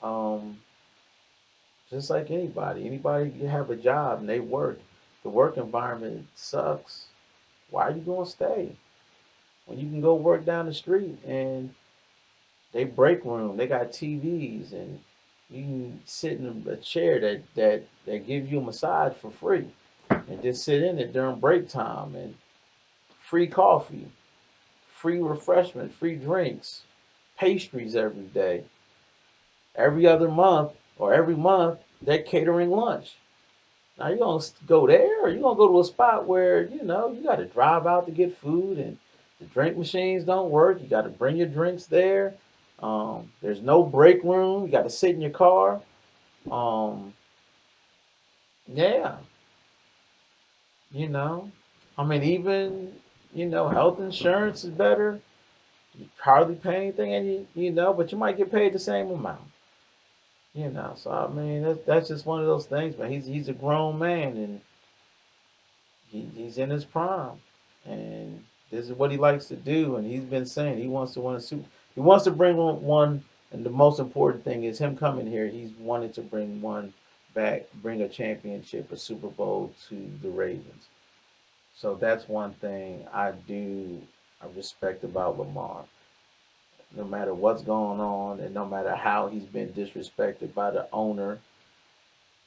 um, just like anybody can have a job and they work. The work environment sucks. Why are you gonna stay when you can go work down the street and they break room, they got TVs and you can sit in a chair that give you a massage for free and just sit in it during break time and free coffee, free refreshment, free drinks, pastries every day. Every other month or every month, they're catering lunch. Now you gonna go there, or you gonna go to a spot where you got to drive out to get food, and the drink machines don't work. You got to bring your drinks there. There's no break room. You got to sit in your car. Um, yeah, you know, I mean, even health insurance is better. You hardly pay anything, and but you might get paid the same amount. So I mean, that's just one of those things. But he's a grown man, and he's in his prime, and this is what he likes to do. And he's been saying he wants to win a super. He wants to bring one, and the most important thing is him coming here. He's wanted to bring one back, bring a championship, a Super Bowl to the Ravens. So that's one thing I respect about Lamar. No matter what's going on, and no matter how he's been disrespected by the owner,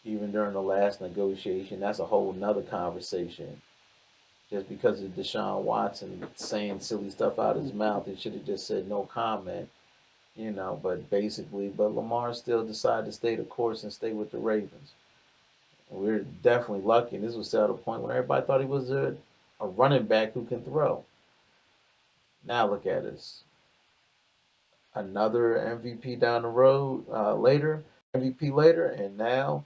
even during the last negotiation, that's a whole nother conversation. Just because of Deshaun Watson saying silly stuff out of his mouth, he should have just said no comment, but Lamar still decided to stay the course and stay with the Ravens. And we're definitely lucky. And this was at a point when everybody thought he was a running back who can throw. Now look at us. Another MVP down the road later, MVP later, and now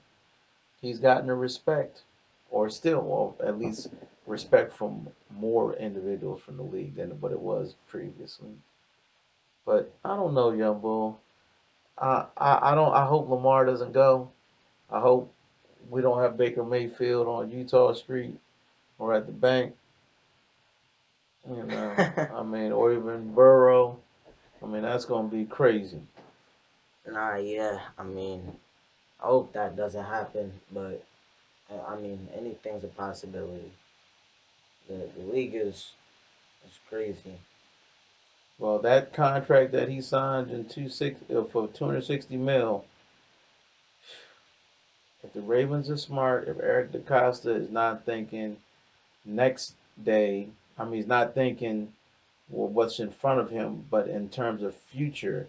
he's gotten the respect, or still, well, at least respect from more individuals from the league than what it was previously. But I don't know, Young Bull. I don't. I hope Lamar doesn't go. I hope we don't have Baker Mayfield on Utah Street or at the bank. I mean, or even Burrow. I mean, that's gonna be crazy. Nah, yeah. I mean, I hope that doesn't happen, but I mean, anything's a possibility. The league is crazy. Well, that contract that he signed in for 260 mil. If the Ravens are smart, if Eric DeCosta is not thinking next day, I mean, he's not thinking. what's in front of him, but in terms of future,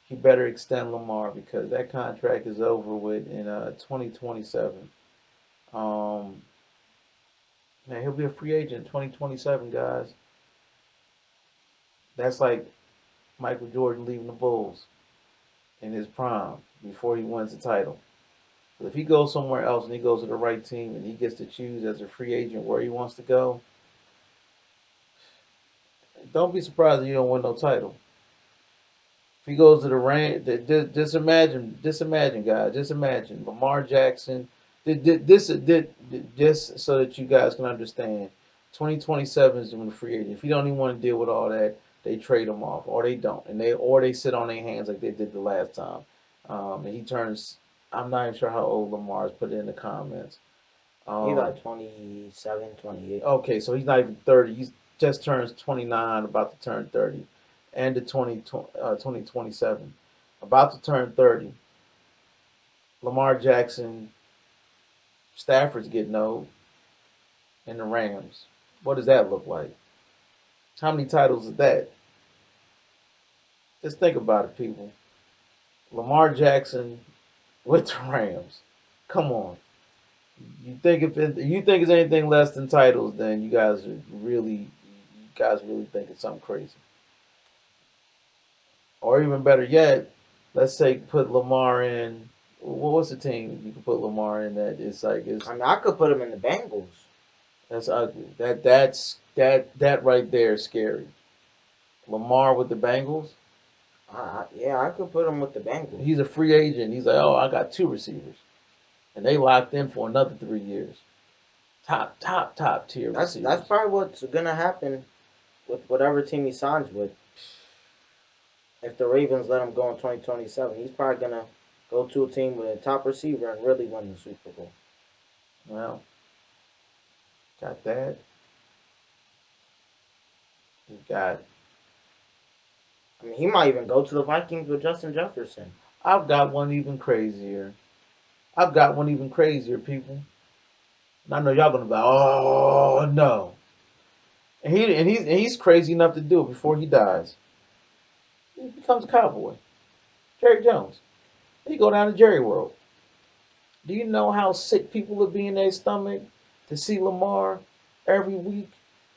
he better extend Lamar because that contract is over with in 2027. Um, Man, he'll be a free agent in 2027, guys. That's like Michael Jordan leaving the Bulls in his prime before he wins the title. But if he goes somewhere else and he goes to the right team and he gets to choose as a free agent where he wants to go, don't be surprised if you don't win no title. If he goes to the Ram, just imagine, guys, just imagine Lamar Jackson. Just so that you guys can understand, 2027 is when the free agent. If you don't even want to deal with all that, they trade him off, or they don't, or they sit on their hands like they did the last time. And he turns. I'm not even sure how old Lamar is. Put it in the comments. He's Um, like 27, 28. okay, so he's not even 30. He's just turns 29, about to turn 30, and the 2027, about to turn 30. Lamar Jackson, Stafford's getting old, and the Rams. What does that look like? How many titles is that? Just think about it, people. Lamar Jackson with the Rams. Come on. You think it's anything less than titles, then you guys really think it's something crazy. Or even better yet, let's say put Lamar in. What's the team you can put Lamar in that it's like it's I mean, I could put him in the Bengals. that's ugly. That right there is scary. Lamar with the Bengals. Yeah, I could put him with the Bengals. He's a free agent. He's like, oh, I got two receivers, and they locked in for another 3 years. Top tier That's receivers. probably what's gonna happen with whatever team he signs with. If the Ravens let him go in 2027, he's probably gonna go to a team with a top receiver and really win the Super Bowl. Well, got that. You got. I mean, he might even go to the Vikings with Justin Jefferson. I've got one even crazier. I've got one even crazier, people. And I know y'all gonna be like, oh no. And he's crazy enough to do it before he dies. He becomes a cowboy. Jerry Jones. He go down to Jerry World. Do you know how sick people would be in their stomach to see Lamar every week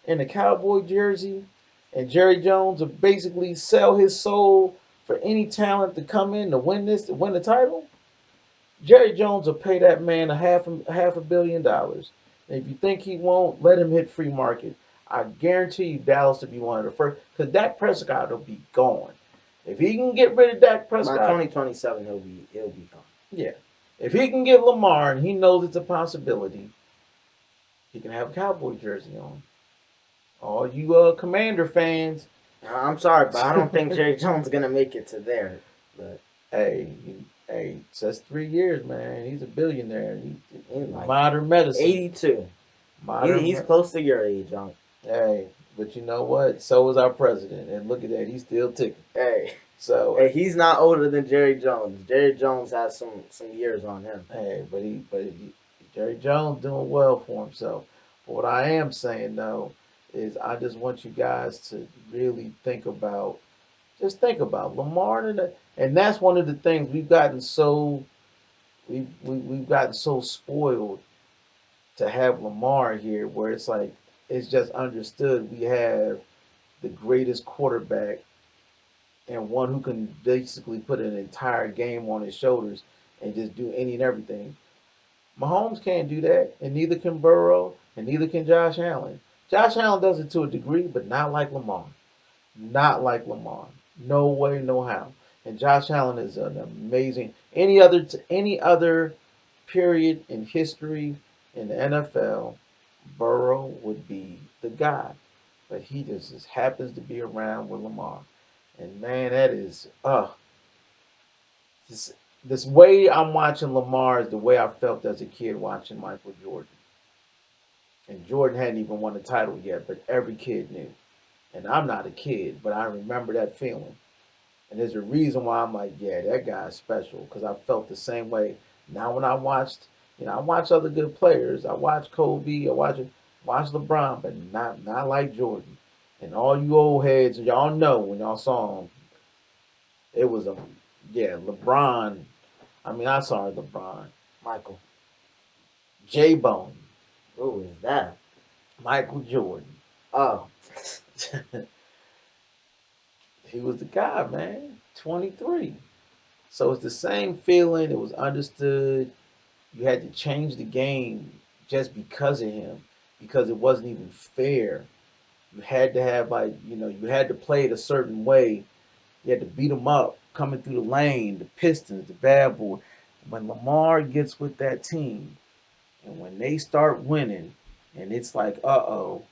in a cowboy jersey and Jerry Jones would basically sell his soul for any talent to come in to win the title? Jerry Jones will pay that man a half a billion dollars. And if you think he won't, let him hit free market. I guarantee you Dallas will be one of the first because Dak Prescott will be gone. If he can get rid of Dak By Prescott, 2027, he'll be gone. yeah. If he can get Lamar and he knows it's a possibility, he can have a Cowboy jersey on. All you Commander fans, I'm sorry, but I don't think Jerry Jones is gonna make it to there. But hey, hey, it's just 3 years, man. He's a billionaire. he's like Modern medicine, 82. modern. He's close to your age, Unc. Hey, but you know what? So is our president, and look at that, he's still ticking. Hey, So, hey, he's not older than Jerry Jones. Jerry Jones has some years on him. hey, Jerry Jones doing well for himself. But what I am saying though is, I just want you guys to really think about Lamar, and that's one of the things we've gotten so spoiled to have Lamar here, where it's like it's just understood we have the greatest quarterback and one who can basically put an entire game on his shoulders and just do any and everything. Mahomes can't do that, and neither can Burrow, and neither can Josh Allen. Josh Allen does it to a degree, but not like Lamar. Not like Lamar. No way, no how. And Josh Allen is an amazing. Any other period in history in the NFL, Burrow would be the guy, but he just happens to be around with Lamar. And man, that is this this way I'm watching Lamar is the way I felt as a kid watching Michael Jordan. And Jordan hadn't even won the title yet, but every kid knew. And I'm not a kid, but I remember that feeling. And there's a reason why I'm like, yeah, that guy's special because I felt the same way. Now when I watch other good players. I watch Kobe, watch LeBron, but not like Jordan. And all you old heads, y'all know when y'all saw him, it was a yeah, LeBron. I mean, I saw LeBron, Michael. J Bone, Who is that? Michael Jordan. Oh, He was the guy, man. 23. So it's the same feeling. It was understood. You had to change the game just because of him, because it wasn't even fair. You had to have like you had to play it a certain way. You had to beat them up coming through the lane, the Pistons, the bad boy. When Lamar gets with that team, and when they start winning, and it's like, uh-oh,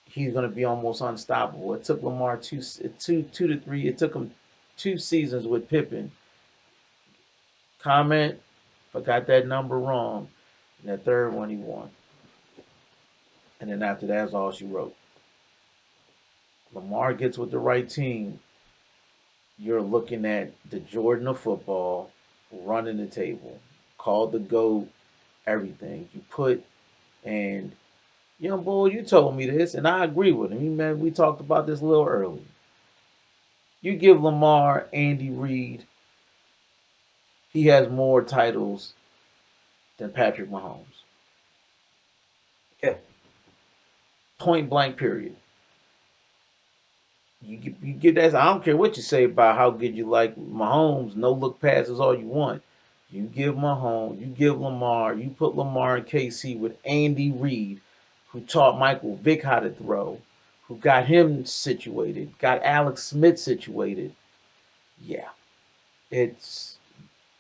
he's going to be almost unstoppable. It took Lamar two to three. It took him 2 seasons with Pippen. Comment, if I got that number wrong. And that third one he won. And then after that's all she wrote. Lamar gets with the right team. You're looking at the Jordan of football running the table. Called the GOAT, everything. You put and young bull, you told me this, and I agree with him. Man, we talked about this a little early. You give Lamar Andy Reid, he has more titles than Patrick Mahomes. yeah, Point blank, period. You get that. I don't care what you say about how good you like Mahomes. No look passes all you want. You give Mahomes, you give Lamar, you put Lamar in KC with Andy Reid, who taught Michael Vick how to throw, who got him situated, got Alex Smith situated. Yeah, it's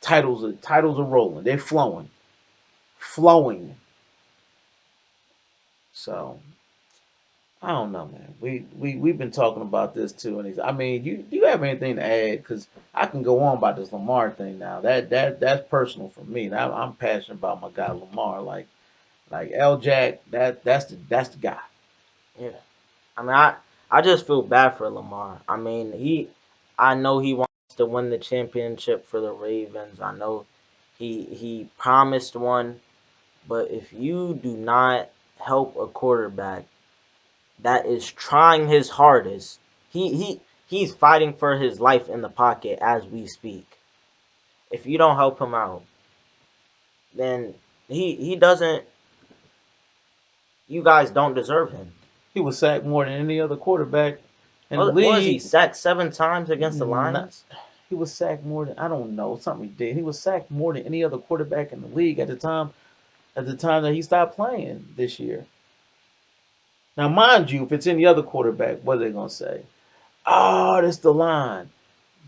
titles are rolling. They're flowing. So I don't know, man. We've been talking about this too, and I mean, do you have anything to add? Because I can go on about this Lamar thing now. That's personal for me. Now I'm passionate about my guy Lamar. Like L Jack. That's the guy. yeah. I mean, I just feel bad for Lamar. I mean, I know he wants to win the championship for the Ravens. I know he promised one, but if you do not help a quarterback that is trying his hardest, he's fighting for his life in the pocket as we speak. If you don't help him out, then he doesn't. You guys don't deserve him. He was sacked more than any other quarterback in the What was he league. sacked 7 times against the Not, Lions? he was sacked more than I don't know something he did. He was sacked more than any other quarterback in the league at the time. At the time that he stopped playing this year. Now, mind you, if it's any other quarterback, what are they gonna say? Oh, that's the line.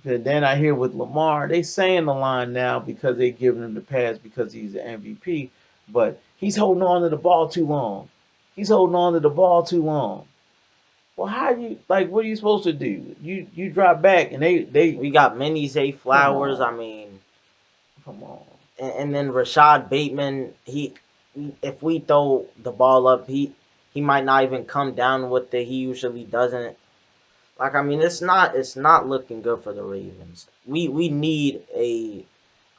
But then I hear with Lamar, they saying the line now because they giving him the pass because he's the MVP. But he's holding on to the ball too long. He's holding on to the ball too long. Well, how you like? What are you supposed to do? You drop back and they We got many Zay come Flowers. I on, mean, come on. and then Rashad Bateman. If we throw the ball up, he might not even come down with it. He usually doesn't. Like I mean, it's not looking good for the Ravens. We need a.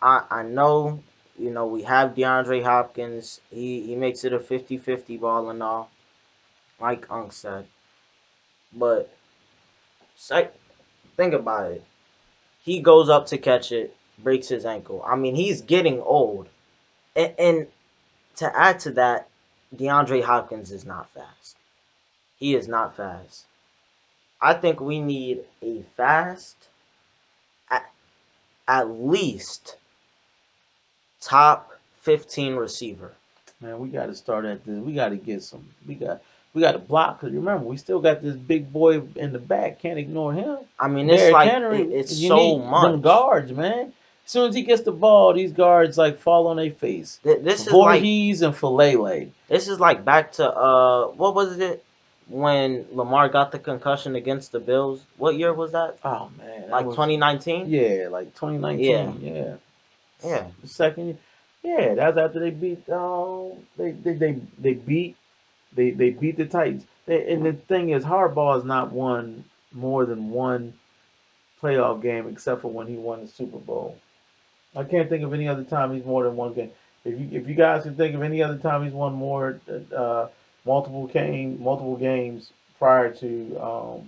I know we have DeAndre Hopkins. He makes it a 50-50 ball and all, like Unc said. But think about it. He goes up to catch it, breaks his ankle. I mean, he's getting old. And to add to that, DeAndre Hopkins is not fast. He is not fast. I think we need a fast, at, at least top 15 receiver. Man, we got to start at this. We got to get some. We got to block because remember we still got this big boy in the back. Can't ignore him. I mean, it's Derrick like Henry. it's You so need them much. guards, man. As soon as he gets the ball, these guards like fall on their face. This is like Voorhees and Falele. this is like back to what was it when Lamar got the concussion against the Bills? What year was that? Oh man, that Like was 2019? yeah, like Yeah, 2019. Yeah, yeah. the second. Yeah, that's after they beat. They beat the Titans. And the thing is, Harbaugh has not won more than one playoff game except for when he won the Super Bowl. I can't think of any other time he's more than one game. If you guys can think of any other time he's won more multiple games prior to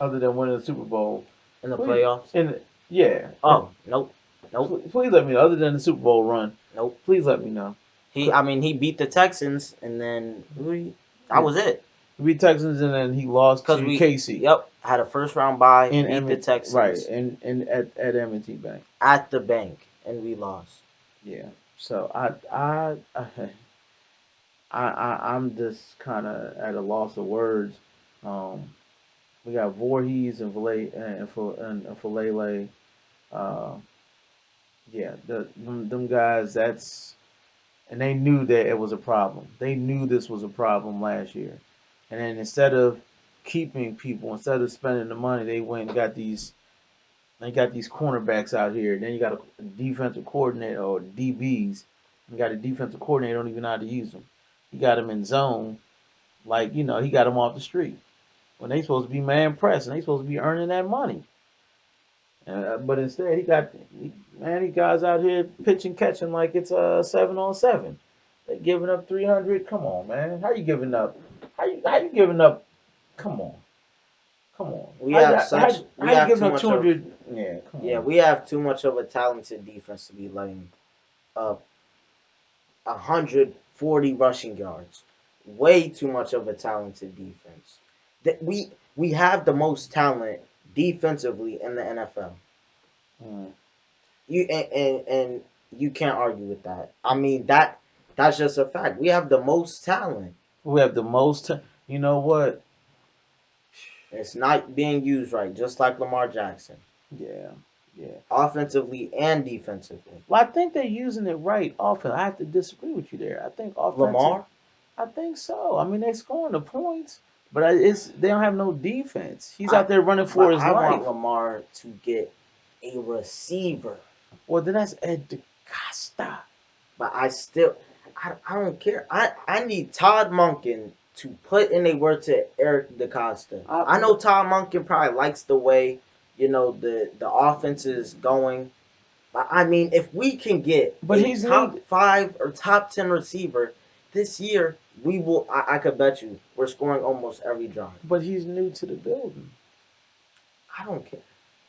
other than winning the Super Bowl? in the Please, playoffs. and yeah, Oh, nope, nope, please let me know. Other than the Super Bowl run, nope. please let me know. I mean, he beat the Texans, and then that Yeah, was it. he beat Texans and then he lost Cause to Casey yep, had a first round bye, in beat the Emmett, right? Texans And at M&T Bank. at the bank, and we lost. Yeah. So I'm just kind of at a loss of words. Um, we got Voorhees and Filet and Filele. Uh, yeah, them guys. And they knew that it was a problem. They knew this was a problem last year. And then instead of keeping people, instead of spending the money, they went and got these. They got these cornerbacks out here. Then you got a defensive coordinator or DBs. You got a defensive coordinator don't even know how to use them. He got them in zone, like he got them off the street when they supposed to be man press and they supposed to be earning that money. But instead, these guys out here pitching catching like it's a 7-on-7. They giving up 300. Come on, man. How you giving up? How you giving up? Come on, come on. We have such we How you have giving too up much of 200? Yeah, come yeah on. we have too much of a talented defense to be letting up 140 rushing yards. Way too much of a talented defense. That we have the most talent defensively in the NFL. Mm. And you can't argue with that. I mean that's just a fact. We have the most talent. We have the most. You know what? It's not being used right, just like Lamar Jackson, Yeah, yeah. offensively and defensively. Well, I think they're using it right. Often, I have to disagree with you there. I think offensive. Lamar, I think so. I mean, they're scoring the points, but it's they don't have no defense. He's I out there running but for his I want life. Lamar to get a receiver. Well, then that's Ed DeCosta. But I don't care. I need Todd Monken to put in a word to Eric DeCosta. I know Todd Monken probably likes the way the offense is going. But I mean, if we can get But a he's new. top 5 or top 10 receiver this year, we will. I could bet you we're scoring almost every drive. But he's new to the building. I don't care.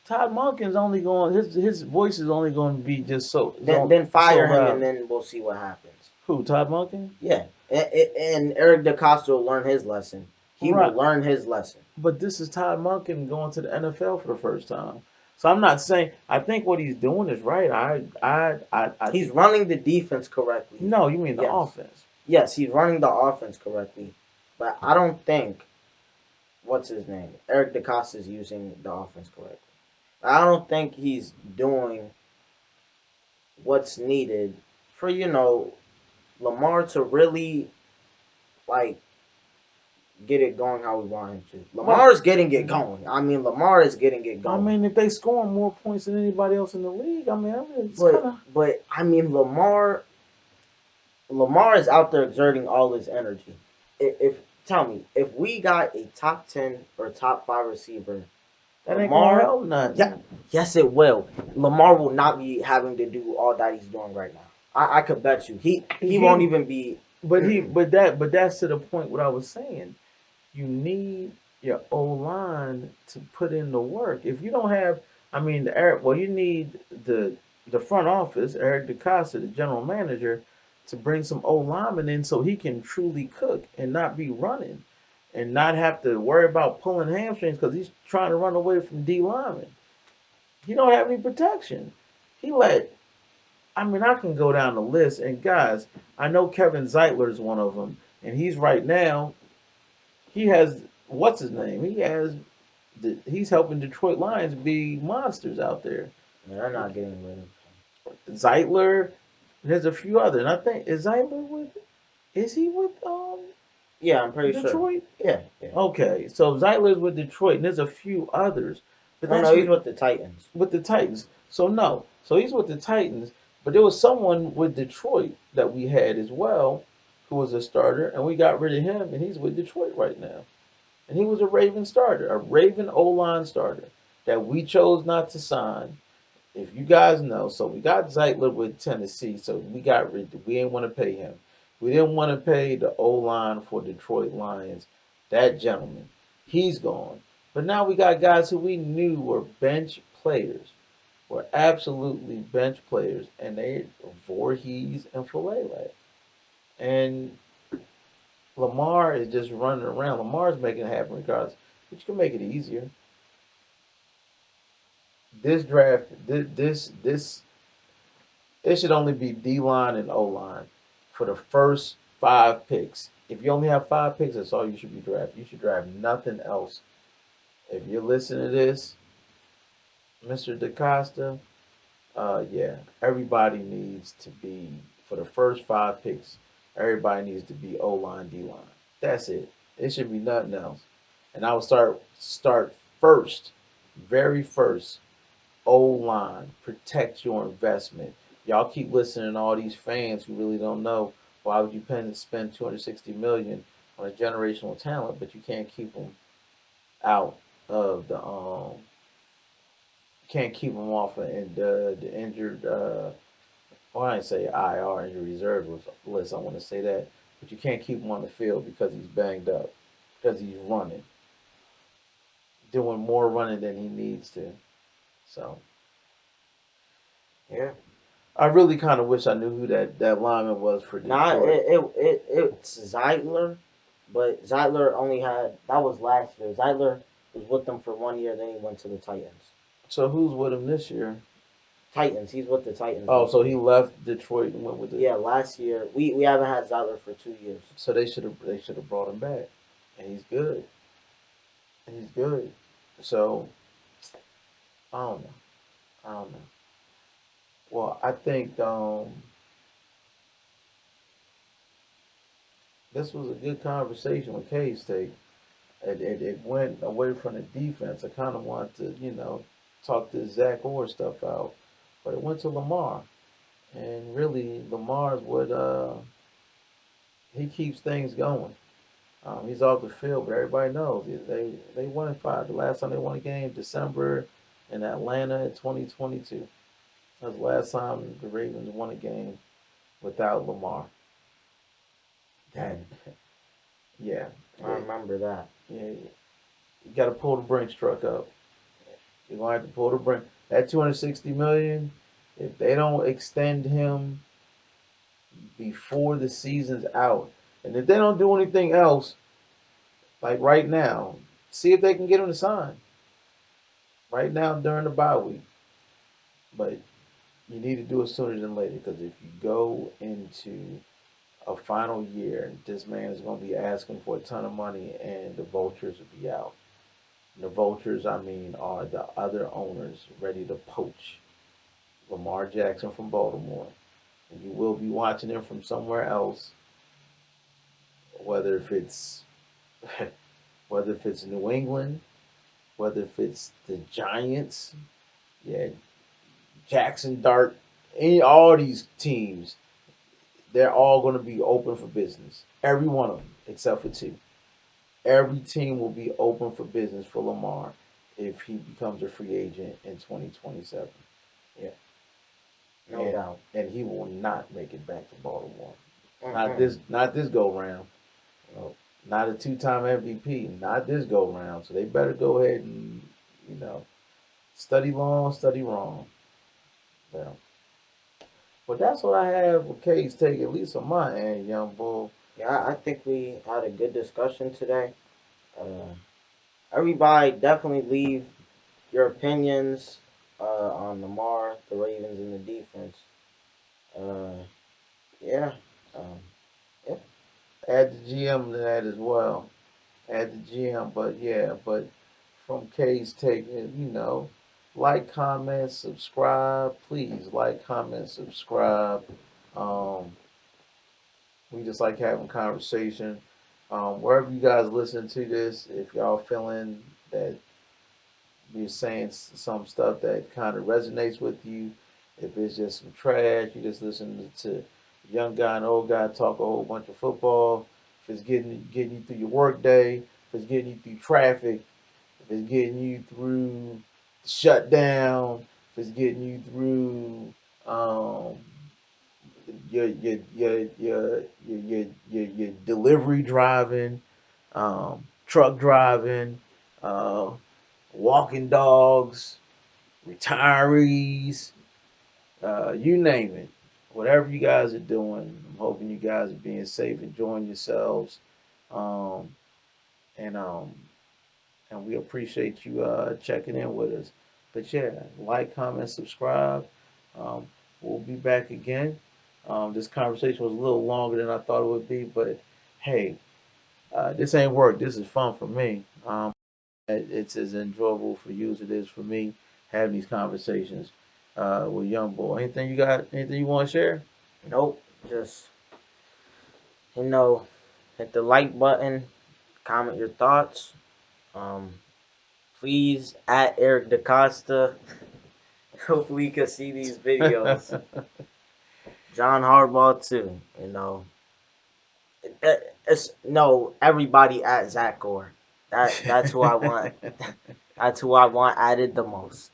Todd Monken's only going. His voice is only going to be just Then so fire him, and loud. then we'll see what happens. Who? Todd Monken? Yeah, and Eric DeCosta will learn his lesson. He will Right. learn his lesson. But this is Todd Monken going to the NFL for the first time. So I'm not saying I think what he's doing is right. I He's running the defense correctly. no, you mean the Yes, offense. yes, he's running the offense correctly. But I don't think what's his name Eric DeCosta is using the offense correctly. I don't think he's doing what's needed for Lamar to really like get it going how we want him to. Well, Lamar is getting it going. I mean, Lamar is getting it I going. mean, if they scoring more points than anybody else in the league, I mean, it's kind But of. but I mean, Lamar is out there exerting all his energy. If tell me if we got a top 10 or top 5 receiver, That ain't gonna Lamar, help yeah, nothing. yes it will. Lamar will not be having to do all that he's doing right now. I could bet you he won't He, even be. but that's to the point. What I was saying, you need your O line to put in the work. If you don't have, I mean, you need the front office, Eric DeCosta, the general manager, to bring some O linemen in so he can truly cook and not be running and not have to worry about pulling hamstrings because he's trying to run away from D linemen. He don't have any protection. He let. I mean, I can go down the list, and guys, I know Kevin Zeitler is one of them, and he's right now. He has what's his name? He's helping Detroit Lions be monsters out there. They're not getting rid of him. Zeitler, there's a few others. And I think is he with Yeah, I'm pretty sure. Detroit? Yeah, yeah. Okay, so Zeitler's with Detroit, and there's a few others, but Oh that's no, he's with the Titans. with the Titans. So no, so he's with the Titans, but there was someone with Detroit that we had as well, who was a starter, and we got rid of him, and he's with Detroit right now. And he was a Raven starter, a Raven O line starter that we chose not to sign. If you guys know, so we got Zeitler with Tennessee, so we didn't want to pay him. We didn't want to pay the O line for Detroit Lions That gentleman, he's gone. But now we got guys who we knew were bench players, were absolutely bench players, and they Voorhees and Falele. And Lamar is just running around. Lamar's making it happen regardless, but you can make it easier. This draft, this it should only be D line and O line for the first 5 picks. If you only have 5 picks, that's all you should be drafting. You should draft nothing else. If you're listening to this, Mr. DaCosta, yeah, everybody needs to be for the first 5 picks. Everybody needs to be O line, D line. That's it. It should be nothing else. And I would start first, very first O line. Protect your investment. Y'all keep listening to all these fans who really don't know why would you spend 260 million on a generational talent, but you can't keep them out of the can't keep them off of the injured well, I didn't say IR injury reserve list. I want to say that, but you can't keep him on the field because he's banged up, because he's running, doing more running than he needs to. So Yeah. I really kind of wish I knew who that lineman was for Nah, Detroit. it's Zeitler, but Zeitler only had that was last year. Zeitler was with them for 1 year, then he went to the Titans. So who's with him this year? Titans, he's with the Titans Oh, this so year. he left Detroit and went with the. Yeah, last year we haven't had Zeitler for 2 years. So they should have brought him back, and he's good. He's good. So I don't know. I don't know. Well, I think this was a good conversation with K State. It went away from the defense. I kind of wanted to, talk this Zach Orr stuff out, but it went to Lamar, and really Lamar's what he keeps things going. He's off the field, but everybody knows they won in 5. The last time they won a game, December in Atlanta in 2022. That was the last time the Ravens won a game without Lamar. That, Mm, yeah, I yeah, remember that. yeah. You got to pull the Brinks truck up. You're gonna have to pull the Brink. That 260 million. If they don't extend him before the season's out, and if they don't do anything else, like right now, see if they can get him to sign right now during the bye week. But you need to do it sooner than later because if you go into a final year, this man is going to be asking for a ton of money, and the vultures will be out. And the vultures, I mean, are the other owners ready to poach Lamar Jackson from Baltimore. And you will be watching him from somewhere else, whether if it's whether if it's New England, whether if it's the Giants, yeah, Jackson Dart, all these teams, they're all going to be open for business. Every one of them, except for two. Every team will be open for business for Lamar if he becomes a free agent in 2027. Yeah, no And doubt. and he will not make it back to Baltimore. Mm-mm. Not this go round. No. Not a two-time MVP. Not this go round. So they better go ahead and you know study long, study wrong. Well, but that's what I have with K's take, at least on my end, young bull. Yeah, I think we had a good discussion today. Uh, Everybody, definitely leave your opinions on Lamar, the Ravens, and the defense. Uh, yeah, um, yeah. Add the GM to that as well. Add the GM, but yeah, but from K's take, like, comment, subscribe, please. Like, comment, subscribe. Um, we just like having conversation. Wherever you guys listen to this, if y'all feeling that we're saying some stuff that kind of resonates with you, if it's just some trash, you just listen to a young guy and old guy talk a whole bunch of football. If it's getting you through your work day, if it's getting you through traffic, if it's getting you through the shutdown, if it's getting you through um, your delivery driving, truck driving, uh, walking dogs, retirees, you name it. Whatever you guys are doing, I'm hoping you guys are being safe, enjoying yourselves, um, and we appreciate you checking in with us. But yeah, like, comment, subscribe. Um, we'll be back again. This conversation was a little longer than I thought it would be, but hey, this ain't work. This is fun for me. It's as enjoyable for you as it is for me having these conversations with Young Bull. Anything you got? Anything you want to share? Nope. Just, you know, hit the like button, comment your thoughts. Um, Please at Eric DaCosta. Hopefully you can see these videos. John Harbaugh too. It's no everybody at Zach Gore. That's who I want. That's who I want added the most.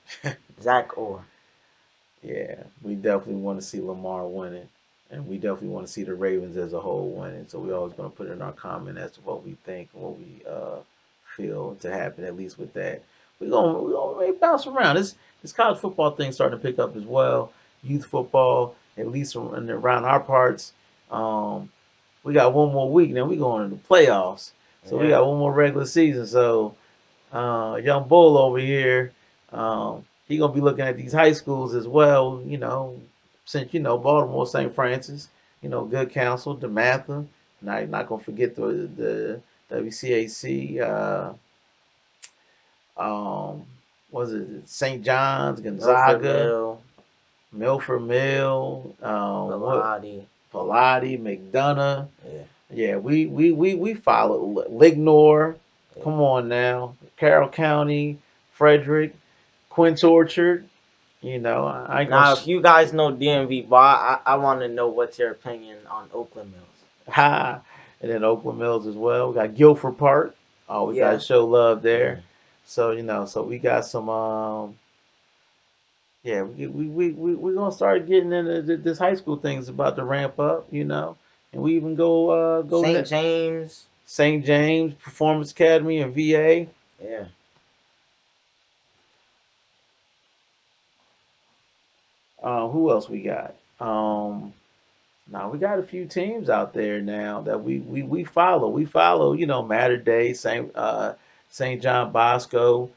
Zach Orr. Yeah, we definitely want to see Lamar winning, and we definitely want to see the Ravens as a whole winning. So we're always going to put in our comment as to what we think and what we feel to happen. At least with that, we're gonna maybe bounce around. This college football thing starting to pick up as well. Youth football, at least around our parts. Um, we got one more week, then we going into the playoffs. So we Yeah. got one more regular season. So young Bull over here, he gonna be looking at these high schools as well. Since Baltimore, St. Francis, good counsel, DeMatha. Not gonna forget the WCAC. Um, was it St. John's, Milford Gonzaga, Mill, Milford Mill, what Pilati. Pilati, McDonough. Yeah. Yeah, we follow Lignor. Yeah. Come on now, Carroll County, Frederick, Quince Orchard. I ain't gonna Now, if you guys know DMV, boy, I want to know what's your opinion on Oakland Mills. ha, and then Oakland Mills as well. We got Guilford Park. Oh, we got to Yeah. show love there. Yeah. So so we got some. Yeah, we gonna start getting into this high school thing is about to ramp up. And we even go St. James. St. James Performance Academy and VA. Yeah. Who else we got? Now we got a few teams out there now that we follow. We follow, Matter Day, St. John Bosco,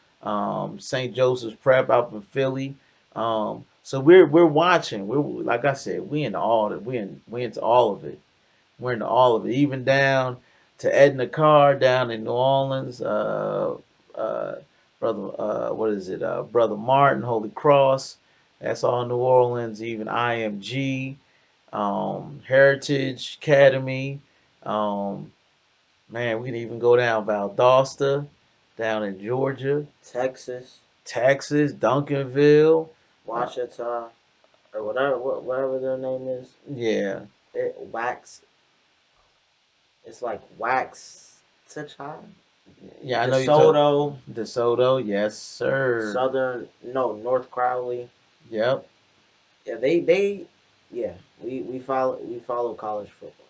St. Joseph's Prep up in Philly. So we're watching. We're like I said, we into all of it. We're into all of it, even down to Edna Carr down in New Orleans. Uh, brother, what is it? Brother Martin, Holy Cross. That's all New Orleans. Even IMG, Heritage Academy. Um, Man, we can even go down Valdosta, down in Georgia, Texas. Texas, Duncanville. Uh, Washita. Or whatever their name is. yeah, Wax. It's like Wax. yeah, I know you took DeSoto. DeSoto. Yes, sir. Southern. No, North Crowley. Yep. Yeah, they yeah, we follow college football.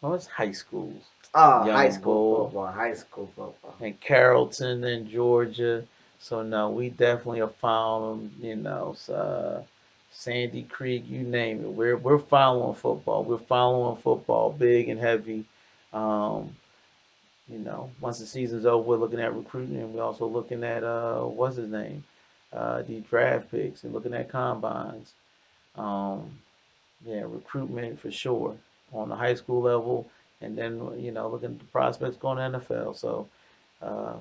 Well, it's high schools. High Young school Bull football, high school football. and Carrollton in Georgia. So no, we definitely have found them. Sandy Creek, you name it. We're following football. We're following football big and heavy. Um, once the season's over, we're looking at recruiting, and we're also looking at what's his name, the draft picks, and looking at combines. Um, yeah, recruitment for sure on the high school level, and then looking at the prospects going to NFL. So uh,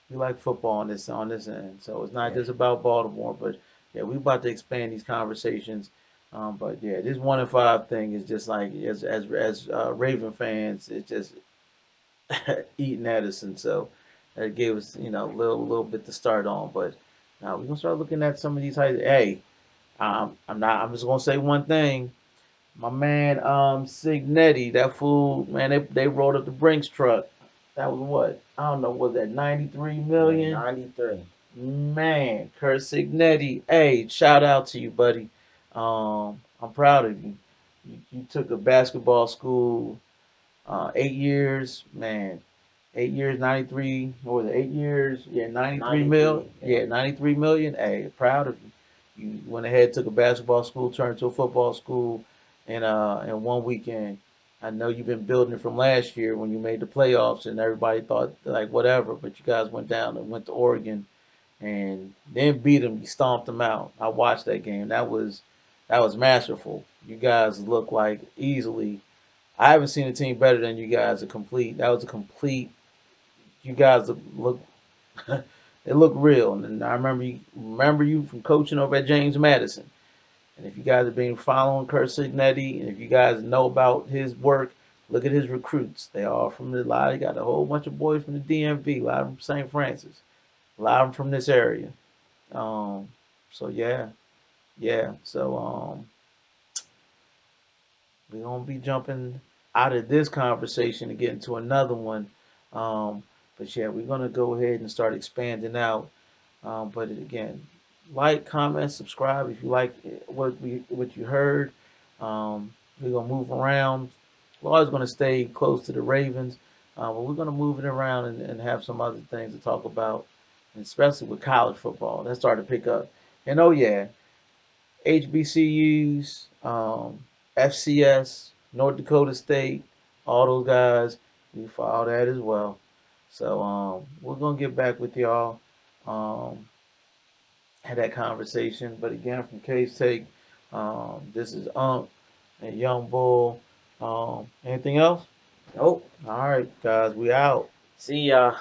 we like football on this end. So it's not Yeah, just about Baltimore, but yeah, we about to expand these conversations. But yeah, this 1 in 5 thing is just like as Raven fans, it's just eating at us, and so that gave us a little bit to start on. But now we're gonna start looking at some of these high. Hey, I'm not. I'm just gonna say one thing. My man, Signetti, that fool, man, they rolled up the Brinks truck. That was what? I don't know, was that 93 yeah, million? 93. Man, Kurt Signetti, hey, shout out to you, buddy. I'm proud of you. You took a basketball school, 8 years, man. 8 years, 93. What was it? 8 years, yeah, 93 mil. 93. Yeah. Yeah, 93 million. Hey, proud of you. You went ahead, took a basketball school, turned to a football school, in one weekend. I know you've been building it from last year when you made the playoffs, and everybody thought like whatever, but you guys went down and went to Oregon and then beat them. You stomped them out. I watched that game. That was masterful. You guys look like easily. I haven't seen a team better than you guys. A complete. That was a complete. You guys look. It looked real, and I remember you from coaching over at James Madison. And if you guys have been following Kurt Signetti, and if you guys know about his work, look at his recruits. They are from the lot. He got a whole bunch of boys from the DMV, a lot of them from St. Francis, a lot of them from this area. Um, so yeah, yeah. So we're gonna be jumping out of this conversation to get into another one. Um, but yeah, we're gonna go ahead and start expanding out. But again, like, comment, subscribe if you like what you heard. We're gonna move around. We're always gonna stay close to the Ravens, but we're gonna move it around and have some other things to talk about, and especially with college football. That's starting to pick up. And oh yeah, HBCUs, FCS, North Dakota State, all those guys, we follow that as well. So we're gonna get back with y'all. Um, had that conversation. But again, from K's take, this is Unc and Young Bull. Anything else? Nope. All right, guys, we out. See ya.